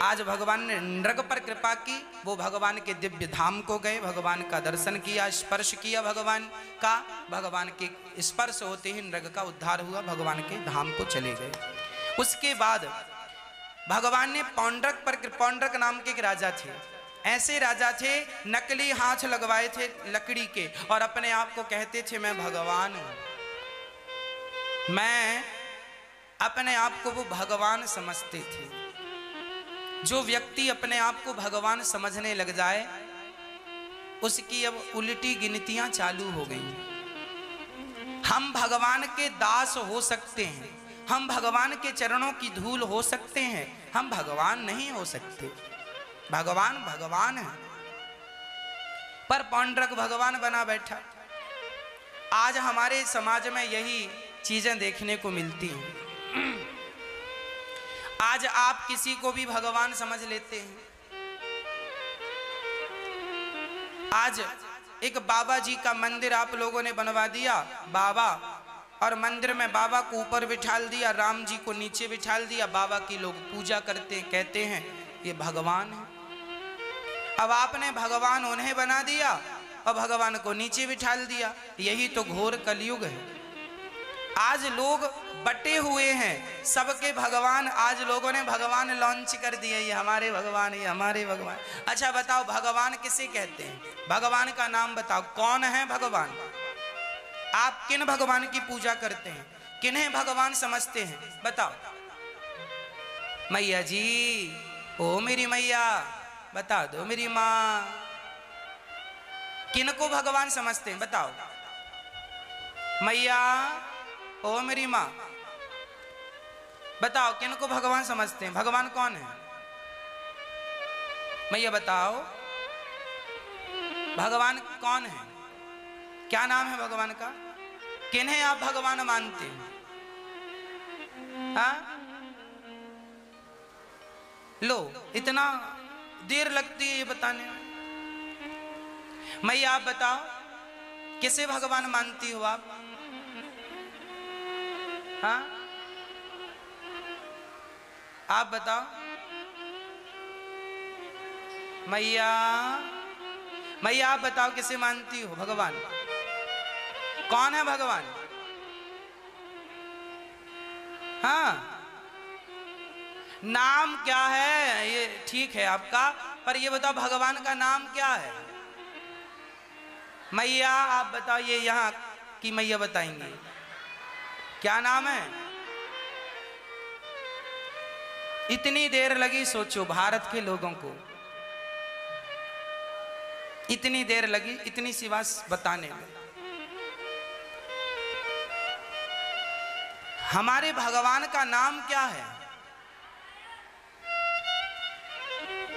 आज भगवान ने नृग पर कृपा की, वो भगवान के दिव्य धाम को गए, भगवान का दर्शन किया, स्पर्श किया भगवान का, भगवान के स्पर्श होते ही नृग का उद्धार हुआ, भगवान के धाम को चले गए। उसके बाद भगवान ने पौंड्रक नाम के एक राजा थे, ऐसे राजा थे नकली हाथ लगवाए थे लकड़ी के और अपने आप को कहते थे मैं भगवान हूं। मैं अपने आप को वो भगवान समझते थे। जो व्यक्ति अपने आप को भगवान समझने लग जाए उसकी अब उल्टी गिनतियां चालू हो गई। हम भगवान के दास हो सकते हैं, हम भगवान के चरणों की धूल हो सकते हैं, हम भगवान नहीं हो सकते। भगवान भगवान है, पर पौंड्रक भगवान बना बैठा। आज हमारे समाज में यही चीजें देखने को मिलती हैं। आज आप किसी को भी भगवान समझ लेते हैं। आज एक बाबा जी का मंदिर आप लोगों ने बनवा दिया, बाबा, और मंदिर में बाबा को ऊपर बिठाल दिया, राम जी को नीचे बिठाल दिया, बाबा की लोग पूजा करते हैं, कहते हैं ये भगवान है। अब आपने भगवान उन्हें बना दिया और भगवान को नीचे बिठा दिया। यही तो घोर कलयुग है। आज लोग बटे हुए हैं, सबके भगवान। आज लोगों ने भगवान लॉन्च कर दिए, ये हमारे भगवान, ये हमारे भगवान। अच्छा बताओ, भगवान किसे कहते हैं? भगवान का नाम बताओ, कौन है भगवान? आप किन भगवान की पूजा करते हैं? किन्हें भगवान समझते हैं? बताओ। मैया जी, ओ मेरी मैया, बता दो मेरी माँ, किनको भगवान समझते हैं? बताओ। मैया, ओ मेरी माँ, बताओ किनको भगवान समझते हैं? भगवान कौन है? मैया बताओ, भगवान कौन है? क्या नाम है भगवान का? किन्हें आप भगवान मानते हैं? हाँ? लो, इतना देर लगती है ये बताने में। मैया आप बताओ, किसे भगवान मानती हो आप? हाँ? आप बताओ। मैया, मैया आप बताओ, किसे मानती हो भगवान? कौन है भगवान? हाँ, नाम क्या है? ये ठीक है आपका, पर ये बताओ भगवान का नाम क्या है? मैया आप बताओ, ये यहाँ की मैया बताएंगे क्या नाम है? इतनी देर लगी, सोचो भारत के लोगों को इतनी देर लगी इतनी सी बात बताने में। हमारे भगवान का नाम क्या है?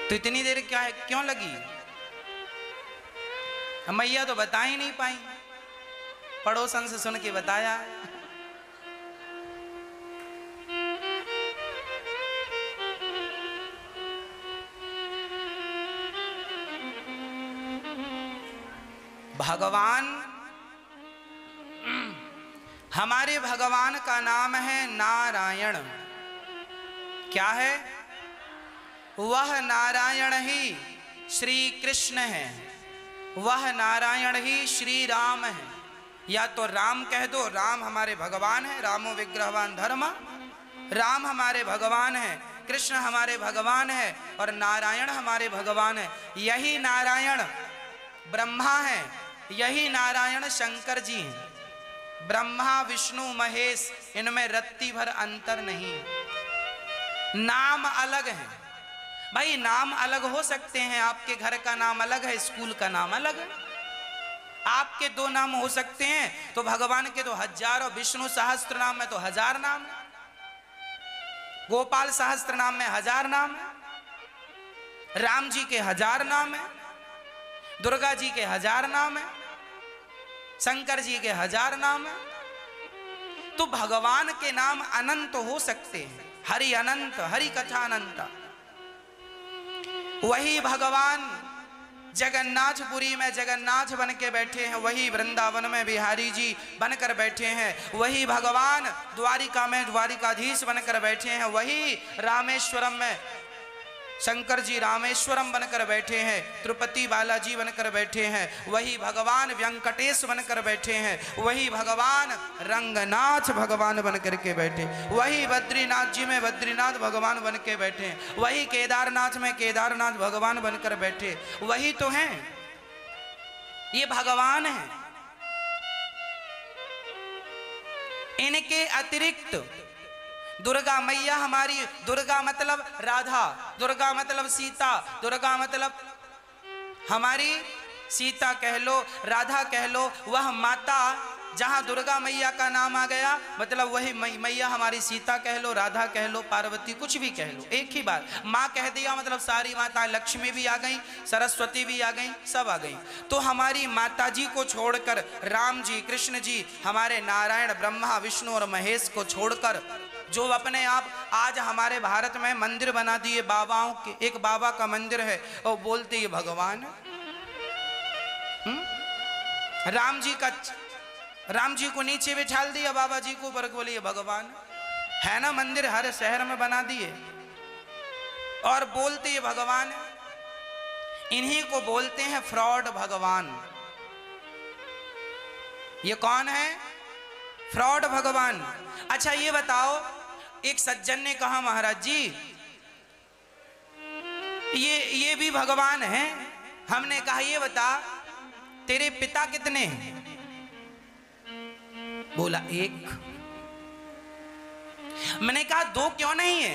तो इतनी देर क्या है, क्यों लगी? मैया तो बता ही नहीं पाई, पड़ोसन से सुन के बताया। भगवान, हमारे भगवान का नाम है नारायण। क्या है? वह नारायण ही श्री कृष्ण है, वह नारायण ही श्री राम है। या तो राम कह दो, राम हमारे भगवान है, रामो विग्रहवान धर्म, राम हमारे भगवान है, कृष्ण हमारे भगवान है और नारायण हमारे भगवान है। यही नारायण ब्रह्मा है, यही नारायण शंकर जी हैं। ब्रह्मा विष्णु महेश, इनमें रत्ती भर अंतर नहीं है। नाम अलग है भाई, नाम अलग हो सकते हैं। आपके घर का नाम अलग है, स्कूल का नाम अलग है। आपके दो नाम हो सकते हैं, तो भगवान के तो हजारों, विष्णु सहस्त्र नाम में तो 1000 नाम है, गोपाल सहस्त्र नाम में 1000 नाम है, राम जी के 1000 नाम है, दुर्गा जी के 1000 नाम है, शंकर जी के 1000 नाम है। तो भगवान के नाम अनंत हो सकते हैं। हरि अनंत, हरि कथा अनंत। वही भगवान जगन्नाथपुरी में जगन्नाथ बन के बैठे हैं, वही वृंदावन में बिहारी जी बनकर बैठे हैं, वही भगवान द्वारिका में द्वारिकाधीश बनकर बैठे हैं, वही रामेश्वरम में शंकर जी रामेश्वरम बनकर बैठे हैं, तिरुपति बालाजी बनकर बैठे हैं, वही भगवान वेंकटेश बनकर बैठे हैं, वही भगवान रंगनाथ भगवान बनकर के बैठे, वही बद्रीनाथ जी में बद्रीनाथ भगवान बन के बैठे हैं, वही केदारनाथ में केदारनाथ भगवान बनकर बैठे, वही तो हैं, ये भगवान हैं। इनके अतिरिक्त दुर्गा मैया हमारी, दुर्गा मतलब राधा, दुर्गा मतलब सीता, दुर्गा मतलब हमारी सीता कह लो, राधा कह लो, वह माता जहाँ दुर्गा मैया का नाम आ गया मतलब वही मैया हमारी सीता कह लो, राधा कह लो, पार्वती, कुछ भी कह लो, एक ही बात। माँ कह दिया मतलब सारी माता, लक्ष्मी भी आ गई, सरस्वती भी आ गई, सब आ गई। तो हमारी माता जी को छोड़कर राम जी, कृष्ण जी, हमारे नारायण, ब्रह्मा, विष्णु और महेश को छोड़कर जो अपने आप आज हमारे भारत में मंदिर बना दिए बाबाओं के, एक बाबा का मंदिर है और बोलते ये भगवान। राम जी को नीचे बिठाल दिया, बाबा जी को ऊपर, बोले ये भगवान है ना। मंदिर हर शहर में बना दिए और बोलते ये भगवान है। इन्हीं को बोलते हैं फ्रॉड भगवान। ये कौन है? फ्रॉड भगवान। अच्छा ये बताओ, एक सज्जन ने कहा महाराज जी ये भी भगवान है। हमने कहा ये बता तेरे पिता कितने हैं? बोला एक। मैंने कहा दो क्यों नहीं है?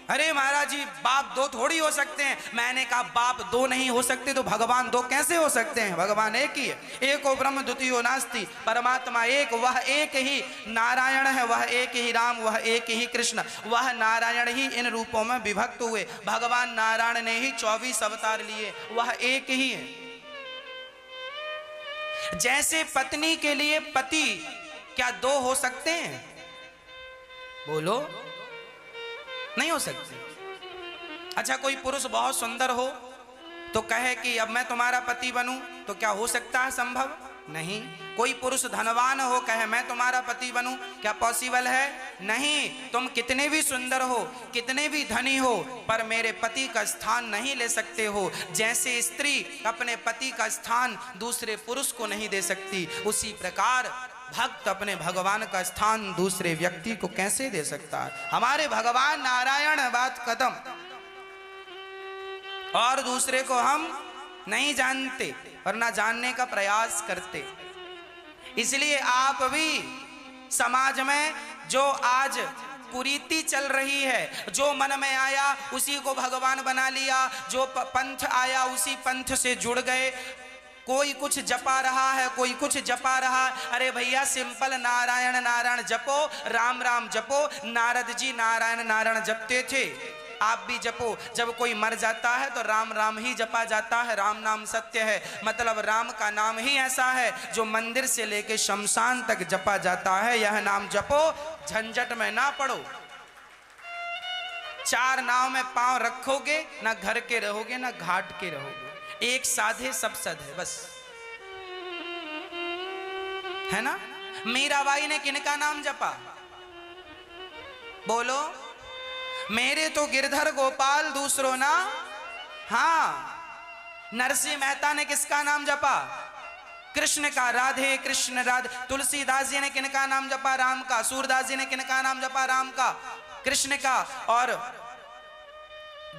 अरे महाराज जी बाप दो थोड़ी हो सकते हैं। मैंने कहा बाप दो नहीं हो सकते तो भगवान दो कैसे हो सकते हैं? भगवान एक ही है। एको ब्रह्म द्वितीयो नास्ति, परमात्मा एक, वह एक ही नारायण है, वह एक ही राम, वह एक ही कृष्ण, वह नारायण ही इन रूपों में विभक्त हुए। भगवान नारायण ने ही 24 अवतार लिए, वह एक ही है। जैसे पत्नी के लिए पति क्या दो हो सकते हैं? बोलो, नहीं हो सकते। अच्छा कोई पुरुष बहुत सुंदर हो तो कहे कि अब मैं तुम्हारा पति बनूं, तो क्या हो सकता है? संभव नहीं। कोई पुरुष धनवान हो कहे मैं तुम्हारा पति बनूं, क्या पॉसिबल है? नहीं। तुम कितने भी सुंदर हो, कितने भी धनी हो, पर मेरे पति का स्थान नहीं ले सकते हो। जैसे स्त्री अपने पति का स्थान दूसरे पुरुष को नहीं दे सकती, उसी प्रकार भक्त अपने भगवान का स्थान दूसरे व्यक्ति को कैसे दे सकता है? हमारे भगवान नारायण है, बात खत्म। और दूसरे को हम नहीं जानते और ना जानने का प्रयास करते। इसलिए आप भी समाज में जो आज कुरीति चल रही है, जो मन में आया उसी को भगवान बना लिया, जो पंथ आया उसी पंथ से जुड़ गए। कोई कुछ जपा रहा है, कोई कुछ जपा रहा है। अरे भैया सिंपल नारायण नारायण जपो, राम राम जपो। नारद जी नारायण नारायण जपते थे, आप भी जपो। जब कोई मर जाता है तो राम राम ही जपा जाता है। राम नाम सत्य है, मतलब राम का नाम ही ऐसा है जो मंदिर से लेके शमशान तक जपा जाता है। यह नाम जपो, झंझट में ना पड़ो। चार नाव में पांव रखोगे, ना घर के रहोगे ना घाट के रहोगे। एक साधे सब सद है, बस है ना। मीराबाई ने किनका नाम जपा? बोलो। मेरे तो गिरधर गोपाल दूसरों ना। हाँ। नरसिंह मेहता ने किसका नाम जपा? कृष्ण का, राधे कृष्ण राधे। तुलसीदास जी ने किनका नाम जपा? राम का। सूरदास जी ने किनका नाम जपा? राम का, कृष्ण का। और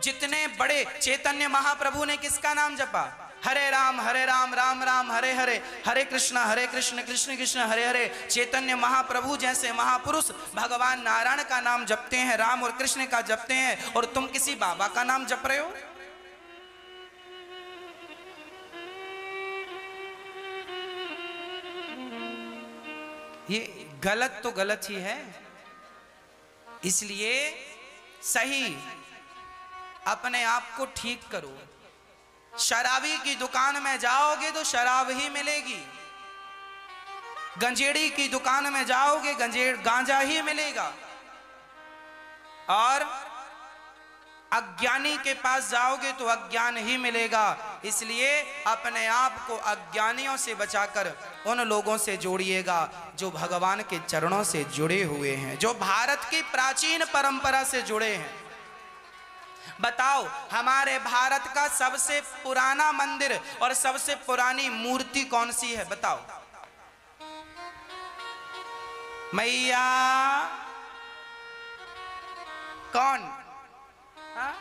जितने बड़े चैतन्य महाप्रभु ने किसका नाम जपा? हरे राम राम राम हरे हरे, हरे कृष्ण कृष्ण कृष्ण हरे हरे। चैतन्य महाप्रभु जैसे महापुरुष भगवान नारायण का नाम जपते हैं, राम और कृष्ण का जपते हैं, और तुम किसी बाबा का नाम जप रहे हो। ये गलत तो गलत ही है। इसलिए सही अपने आप को ठीक करो। शराबी की दुकान में जाओगे तो शराब ही मिलेगी, गंजेड़ी की दुकान में जाओगे गांजा ही मिलेगा, और अज्ञानी के पास जाओगे तो अज्ञान ही मिलेगा। इसलिए अपने आप को अज्ञानियों से बचाकर उन लोगों से जोड़िएगा जो भगवान के चरणों से जुड़े हुए हैं, जो भारत की प्राचीन परंपरा से जुड़े हैं। बताओ, हमारे भारत का सबसे पुराना मंदिर और सबसे पुरानी मूर्ति कौन सी है? बताओ। मैया कौन? हा?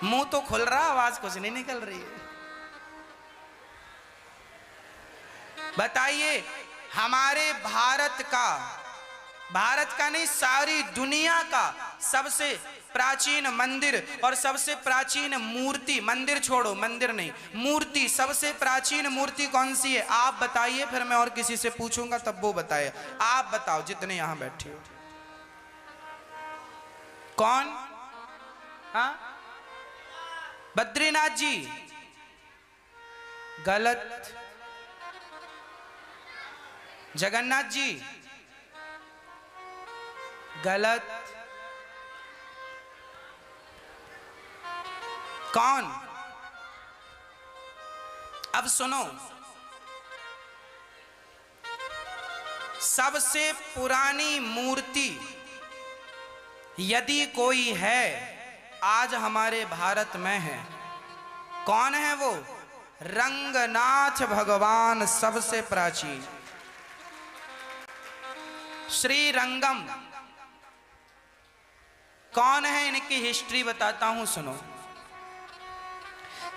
मुंह तो खुल रहा, आवाज कुछ नहीं निकल रही है। बताइए, हमारे भारत का नहीं, सारी दुनिया का सबसे प्राचीन मंदिर और सबसे प्राचीन मूर्ति, मंदिर छोड़ो, मंदिर नहीं, मूर्ति, सबसे प्राचीन मूर्ति कौन सी है? आप बताइए, फिर मैं और किसी से पूछूंगा तब वो बताए। आप बताओ, जितने यहां बैठे हो। कौन? हाँ, बद्रीनाथ जी। गलत। जगन्नाथ जी। गलत। कौन? अब सुनो, सबसे पुरानी मूर्ति यदि कोई है आज हमारे भारत में है, कौन है वो? रंगनाथ भगवान सबसे प्राचीन। श्री रंगम कौन है, इनकी हिस्ट्री बताता हूं, सुनो।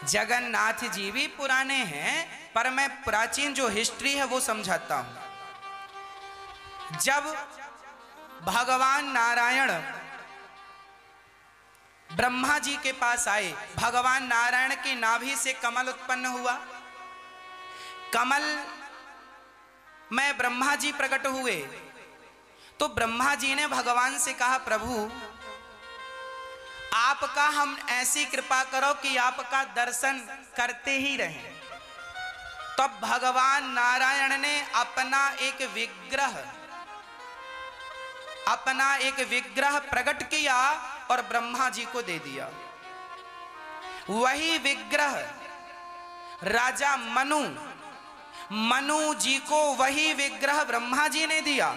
जगन्नाथ जी भी पुराने हैं, पर मैं प्राचीन जो हिस्ट्री है वो समझाता हूं। जब भगवान नारायण ब्रह्मा जी के पास आए, भगवान नारायण की नाभि से कमल उत्पन्न हुआ। कमल में ब्रह्मा जी प्रकट हुए, तो ब्रह्मा जी ने भगवान से कहा, प्रभु आपका हम ऐसी कृपा करो कि आपका दर्शन करते ही रहें। तब भगवान नारायण ने अपना एक विग्रह प्रकट किया और ब्रह्मा जी को दे दिया। वही विग्रह राजा मनु जी को वही विग्रह ब्रह्मा जी ने दिया,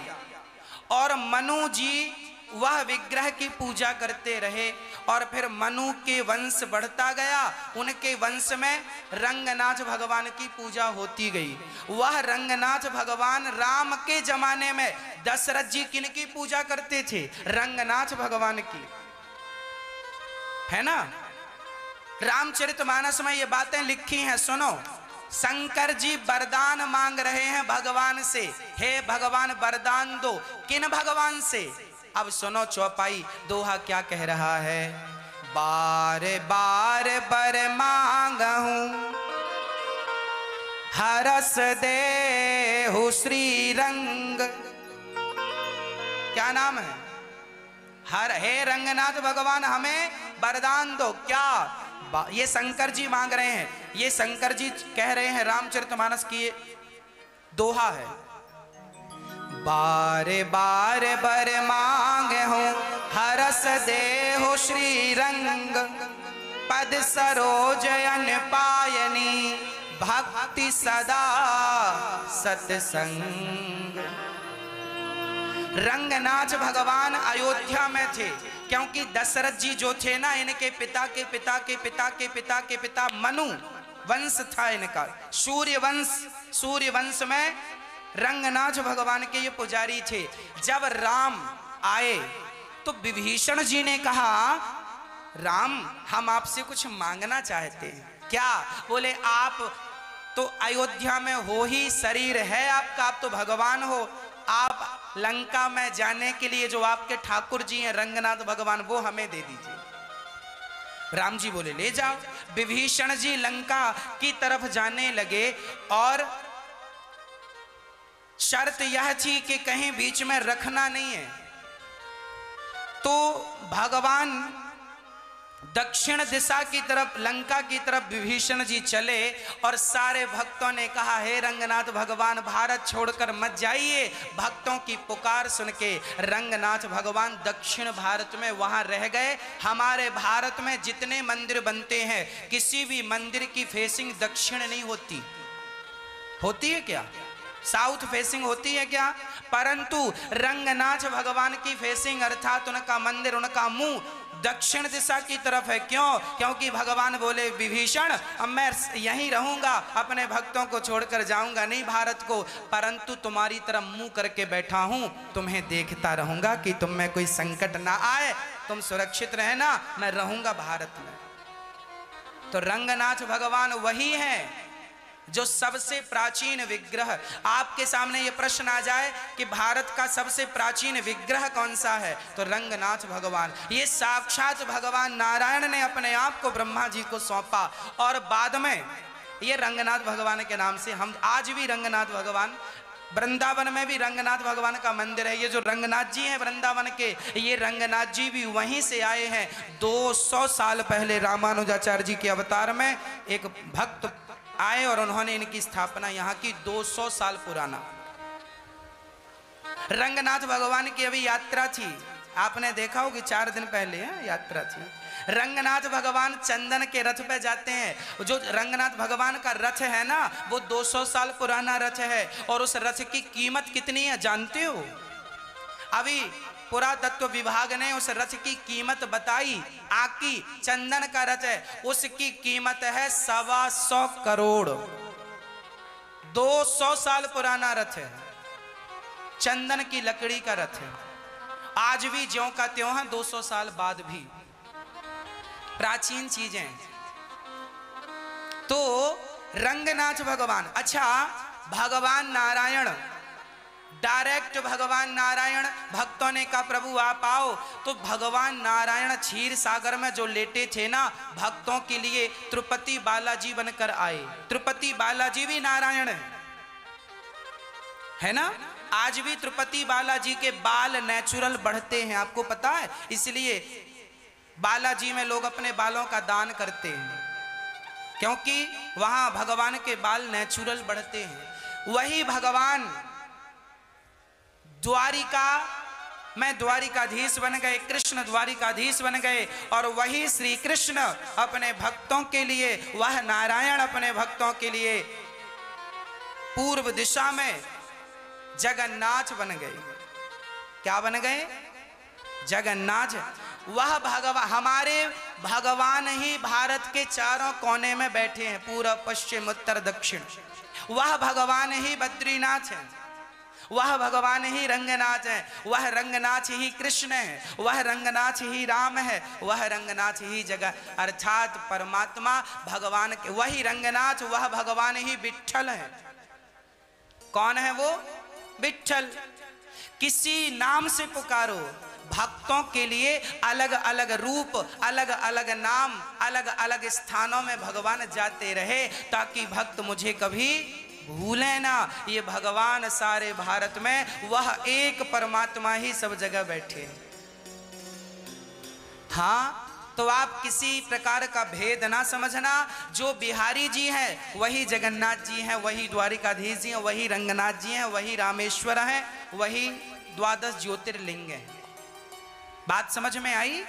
और मनु जी वह विग्रह की पूजा करते रहे, और फिर मनु के वंश बढ़ता गया। उनके वंश में रंगनाथ भगवान की पूजा होती गई। वह रंगनाथ भगवान राम के जमाने में दशरथ जी किनकी पूजा करते थे? रंगनाथ भगवान की, है ना। रामचरितमानस में ये बातें लिखी हैं, सुनो। शंकर जी वरदान मांग रहे हैं भगवान से, हे भगवान वरदान दो। किन भगवान से? अब सुनो चौपाई, दोहा क्या कह रहा है। बार बार बर मांगहूं हरस दे हो श्री रंग। क्या नाम है? हे रंगनाथ भगवान हमें वरदान दो। क्या? ये शंकर जी मांग रहे हैं, ये शंकर जी कह रहे हैं। रामचरितमानस की दोहा है। बारे बारे बर मांगे हो हरस दे हो श्री रंग, पद सरोजयन पायनी भक्ति सदा सत्संग। रंगनाथ भगवान अयोध्या में थे, क्योंकि दशरथ जी जो थे ना, इनके पिता के पिता के पिता के पिता के पिता मनु वंश था इनका, सूर्य वंश में रंगनाथ भगवान के ये पुजारी थे। जब राम आए तो विभीषण जी ने कहा, राम हम आपसे कुछ मांगना चाहते हैं। क्या? बोले आप तो अयोध्या में हो ही, शरीर है आपका, आप तो भगवान हो। आप लंका में जाने के लिए जो आपके ठाकुर जी हैं रंगनाथ भगवान, वो हमें दे दीजिए। राम जी बोले ले जाओ। विभीषण जी लंका की तरफ जाने लगे, और शर्त यह थी कि कहीं बीच में रखना नहीं है। तो भगवान दक्षिण दिशा की तरफ, लंका की तरफ विभीषण जी चले, और सारे भक्तों ने कहा, हे रंगनाथ भगवान भारत छोड़कर मत जाइए। भक्तों की पुकार सुन के रंगनाथ भगवान दक्षिण भारत में वहां रह गए। हमारे भारत में जितने मंदिर बनते हैं, किसी भी मंदिर की फेसिंग दक्षिण नहीं होती। होती है क्या? साउथ फेसिंग होती है क्या? परंतु रंगनाथ भगवान की फेसिंग, अर्थात उनका मंदिर, उनका मुंह दक्षिण दिशा की तरफ है। क्यों? क्योंकि भगवान बोले, विभीषण अब मैं यहीं रहूंगा, अपने भक्तों को छोड़कर जाऊंगा नहीं भारत को, परंतु तुम्हारी तरफ मुंह करके बैठा हूं, तुम्हें देखता रहूंगा कि तुम में कोई संकट ना आए, तुम सुरक्षित रहना, मैं रहूंगा भारत में। तो रंगनाथ भगवान वही है जो सबसे प्राचीन विग्रह। आपके सामने ये प्रश्न आ जाए कि भारत का सबसे प्राचीन विग्रह कौन सा है, तो रंगनाथ भगवान। ये साक्षात भगवान नारायण ने अपने आप को ब्रह्मा जी को सौंपा, और बाद में ये रंगनाथ भगवान के नाम से हम आज भी रंगनाथ भगवान, वृंदावन में भी रंगनाथ भगवान का मंदिर है। ये जो रंगनाथ जी हैं वृंदावन के, ये रंगनाथ जी भी वहीं से आए हैं। 200 साल पहले रामानुजाचार्य जी के अवतार में एक भक्त आए और उन्होंने इनकी स्थापना यहाँ की। 200 साल पुराना रंगनाथ भगवान की अभी यात्रा थी, आपने देखा होगी 4 दिन पहले यात्रा थी। रंगनाथ भगवान चंदन के रथ पे जाते हैं। जो रंगनाथ भगवान का रथ है ना, वो 200 साल पुराना रथ है, और उस रथ की कीमत कितनी है जानते हो? अभी पुरातत्व विभाग ने उस रथ की कीमत बताई, आकी चंदन का रथ है, उसकी कीमत है 125 करोड़। 200 साल पुराना रथ है, चंदन की लकड़ी का रथ है, आज भी ज्यों का त्यों है, 200 साल बाद भी प्राचीन चीजें। तो रंगनाथ भगवान, अच्छा भगवान नारायण, डायरेक्ट भगवान नारायण, भक्तों ने कहा प्रभु आप आओ, तो भगवान नारायण क्षीर सागर में जो लेटे थे ना, भक्तों के लिए तिरुपति बालाजी बनकर आए। तिरुपति बालाजी भी नारायण है ना, आज भी तिरुपति बालाजी के बाल नेचुरल बढ़ते हैं, आपको पता है, इसलिए बालाजी में लोग अपने बालों का दान करते हैं, क्योंकि वहां भगवान के बाल नेचुरल बढ़ते हैं। वही भगवान द्वारिका में द्वारिकाधीश बन गए, कृष्ण द्वारिकाधीश बन गए, और वही श्री कृष्ण अपने भक्तों के लिए, वह नारायण अपने भक्तों के लिए पूर्व दिशा में जगन्नाथ बन गए। क्या बन गए? जगन्नाथ। वह भगवान, हमारे भगवान ही भारत के चारों कोने में बैठे हैं, पूर्व पश्चिम उत्तर दक्षिण। वह भगवान ही बद्रीनाथ है, वह भगवान ही रंगनाथ है, वह रंगनाथ ही कृष्ण है, वह रंगनाथ ही राम है, वह रंगनाथ ही जगह अर्थात परमात्मा भगवान के, वही रंगनाथ, वह भगवान ही विट्ठल है। कौन है वो? विट्ठल। किसी नाम से पुकारो, भक्तों के लिए अलग अलग रूप, अलग अलग नाम, अलग अलग स्थानों में भगवान जाते रहे, ताकि भक्त मुझे कभी भूले ना। ये भगवान सारे भारत में वह एक परमात्मा ही सब जगह बैठे। हाँ, तो आप किसी प्रकार का भेद ना समझना, जो बिहारी जी हैं वही जगन्नाथ जी हैं, वही द्वारिकाधीश जी हैं, वही रंगनाथ जी हैं, वही रामेश्वर हैं, वही 12 ज्योतिर्लिंग हैं। बात समझ में आई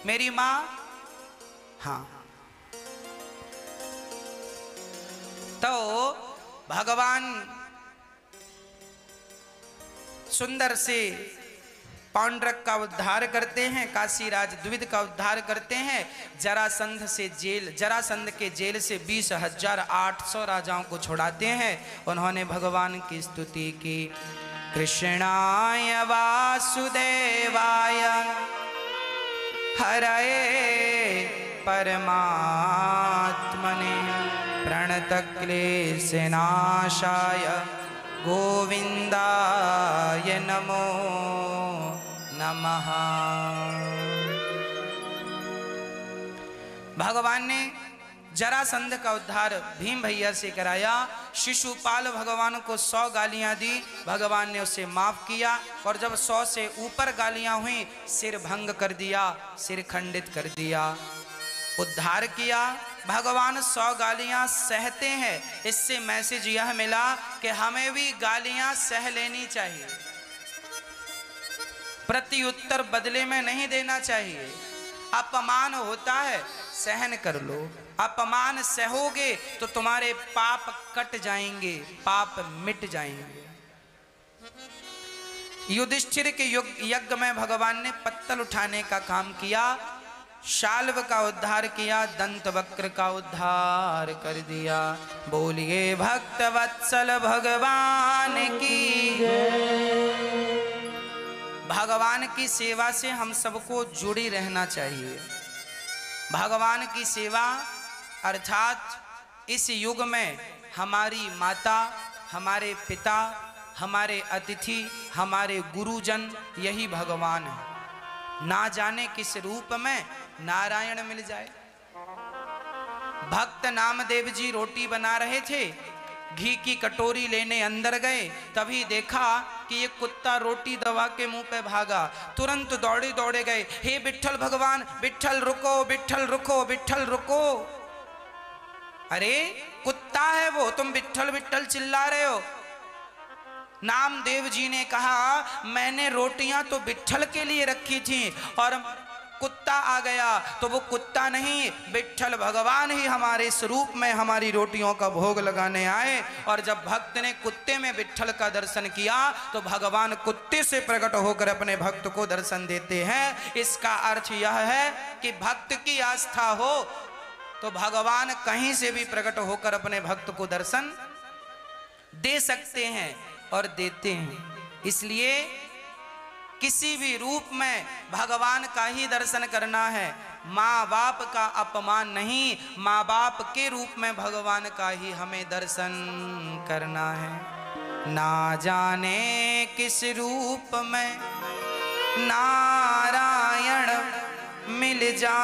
मेरी माँ? हाँ। तो भगवान सुंदर से पांडरक का उद्धार करते हैं, काशीराज द्विविद का उद्धार करते हैं, जरासंध से जेल, जरासंध के जेल से 20,800 राजाओं को छुड़ाते हैं। उन्होंने भगवान की स्तुति की, कृष्णाय वासुदेवाय हरये परमात्मने प्रणतक्लेशनाशाय गोविंदाय नमो नमः। भगवान ने जरासंध का उद्धार भीम भैया से कराया। शिशुपाल भगवान को 100 गालियां दी, भगवान ने उसे माफ किया, और जब 100 से ऊपर गालियां हुई, सिर भंग कर दिया, सिर खंडित कर दिया, उद्धार किया। भगवान 100 गालियां सहते हैं। इससे मैसेज यह मिला कि हमें भी गालियां सह लेनी चाहिए, प्रत्युत्तर बदले में नहीं देना चाहिए। अपमान होता है, सहन कर लो। अपमान सहोगे तो तुम्हारे पाप कट जाएंगे, पाप मिट जाएंगे। युधिष्ठिर के यज्ञ में भगवान ने पत्तल उठाने का काम किया, शाल्व का उद्धार किया, दंत वक्र का उद्धार कर दिया। बोलिए भक्त वत्सल भगवान की। भगवान की सेवा से हम सबको जुड़ी रहना चाहिए। भगवान की सेवा अर्थात इस युग में हमारी माता, हमारे पिता, हमारे अतिथि, हमारे गुरुजन, यही भगवान है। ना जाने किस रूप में नारायण मिल जाए। भक्त नामदेव जी रोटी बना रहे थे, घी की कटोरी लेने अंदर गए, तभी देखा कि ये कुत्ता रोटी दबा के मुंह पे भागा। तुरंत दौड़े दौड़े गए, हे विट्ठल भगवान, विट्ठल रुको, विट्ठल रुको, विट्ठल रुको। अरे कुत्ता है वो, तुम विट्ठल विट्ठल चिल्ला रहे हो। नामदेव जी ने कहा, मैंने रोटियां तो विट्ठल के लिए रखी थी, और कुत्ता आ गया तो वो कुत्ता नहीं, विट्ठल भगवान ही हमारे स्वरूप में हमारी रोटियों का भोग लगाने आए। और जब भक्त ने कुत्ते में विट्ठल का दर्शन किया तो भगवान कुत्ते से प्रकट होकर अपने भक्त को दर्शन देते हैं। इसका अर्थ यह है कि भक्त की आस्था हो तो भगवान कहीं से भी प्रकट होकर अपने भक्त को दर्शन दे सकते हैं और देते हैं। इसलिए किसी भी रूप में भगवान का ही दर्शन करना है, माँ बाप का अपमान नहीं, माँ बाप के रूप में भगवान का ही हमें दर्शन करना है। ना जाने किस रूप में नारायण मिल जाए,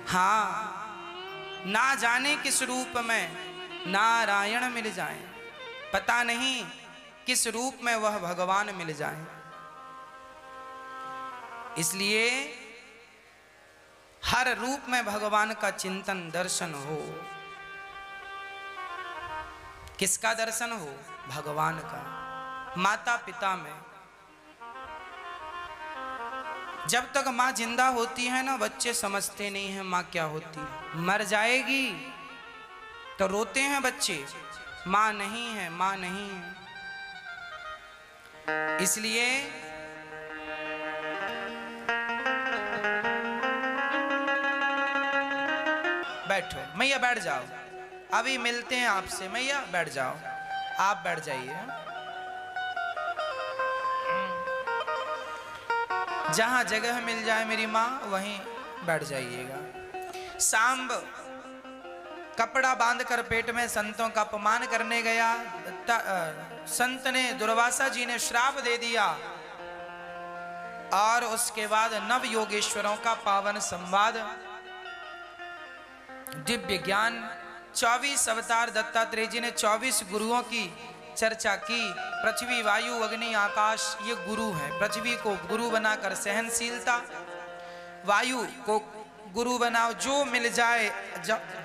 हाँ ना जाने किस रूप में नारायण मिल जाए, पता नहीं किस रूप में वह भगवान मिल जाए। इसलिए हर रूप में भगवान का चिंतन दर्शन हो। किसका दर्शन हो? भगवान का। माता पिता में जब तक माँ जिंदा होती है ना, बच्चे समझते नहीं है माँ क्या होती है। मर जाएगी तो रोते हैं बच्चे, माँ नहीं है, माँ नहीं है। इसलिए बैठो मैया, बैठ जाओ, अभी मिलते हैं आपसे। मैया बैठ जाओ, आप बैठ जाइए। जहां जगह मिल जाए मेरी माँ वहीं बैठ जाइएगा। सांब कपड़ा बांधकर पेट में संतों का अपमान करने गया। संत ने, दुर्वासा जी ने श्राप दे दिया और उसके बाद नव योगेश्वरों का पावन संवाद, दिव्य ज्ञान, 24 अवतार दत्तात्रेय जी ने 24 गुरुओं की चर्चा की। पृथ्वी, वायु, अग्नि, आकाश ये गुरु हैं। पृथ्वी को गुरु बनाकर सहनशीलता, वायु को गुरु बनाओ, जो मिल जाए,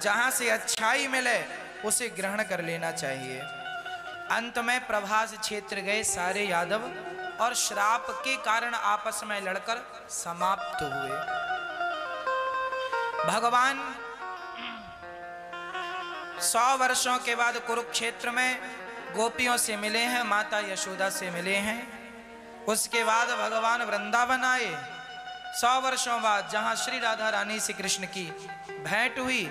जहां से अच्छाई मिले उसे ग्रहण कर लेना चाहिए। अंत में प्रभास क्षेत्र गए सारे यादव और श्राप के कारण आपस में लड़कर समाप्त हुए। भगवान 100 वर्षों के बाद कुरुक्षेत्र में गोपियों से मिले हैं, माता यशोदा से मिले हैं। उसके बाद भगवान वृंदावन आए 100 वर्षों बाद, जहां श्री राधा रानी से कृष्ण की भेंट हुई।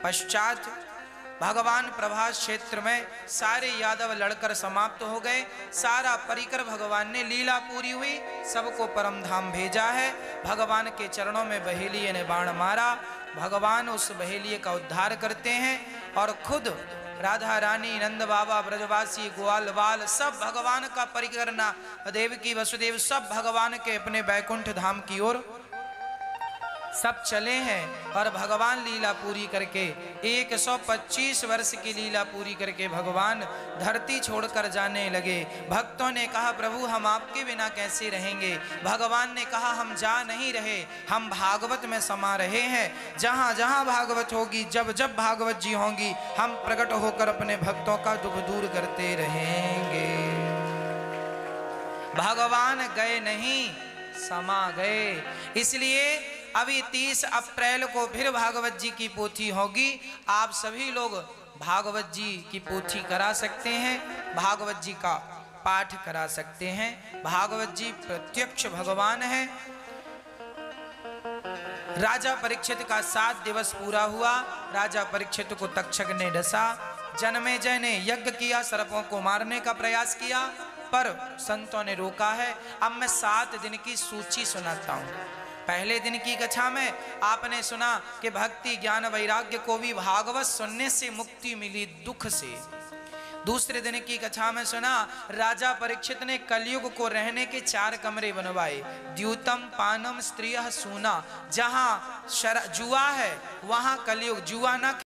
पश्चात भगवान प्रभास क्षेत्र में सारे यादव लड़कर समाप्त हो गए। सारा परिकर भगवान ने लीला पूरी हुई, सबको परम धाम भेजा है। भगवान के चरणों में बहेलिये ने बाण मारा, भगवान उस बहेलिये का उद्धार करते हैं और खुद राधा रानी, नंद बाबा, ब्रजवासी, ग्वाल बाल सब भगवान का परिकरना, देवकी वसुदेव सब भगवान के अपने बैकुंठ धाम की ओर सब चले हैं। और भगवान लीला पूरी करके 125 वर्ष की लीला पूरी करके भगवान धरती छोड़कर जाने लगे। भक्तों ने कहा प्रभु हम आपके बिना कैसे रहेंगे? भगवान ने कहा हम जा नहीं रहे, हम भागवत में समा रहे हैं। जहां जहां भागवत होगी, जब जब भागवत जी होंगी, हम प्रकट होकर अपने भक्तों का दुख दूर करते रहेंगे। भगवान गए नहीं, समा गए। इसलिए अभी 30 अप्रैल को फिर भागवत जी की पोथी होगी। आप सभी लोग भागवत जी की पोथी करा सकते हैं, भागवत जी का पाठ करा सकते हैं। भागवत जी प्रत्यक्ष भगवान है। राजा परीक्षित का 7 दिवस पूरा हुआ। राजा परीक्षित को तक्षक ने डसा। जन्मेजय ने यज्ञ किया, सर्पों को मारने का प्रयास किया, पर संतों ने रोका है। अब मैं 7 दिन की सूची सुनाता हूँ। पहले दिन की कथा में आपने सुना कि भक्ति, ज्ञान, वैराग्य को भी भागवत सुनने से मुक्ति मिली दुख से। दूसरे दिन की कथा में सुना राजा परीक्षित ने कलयुग को रहने के 4 कमरे बनवाए। द्यूतम, पानम, स्त्रियः, सूना। जहां जुआ है वहां कलयुग, जुआ ना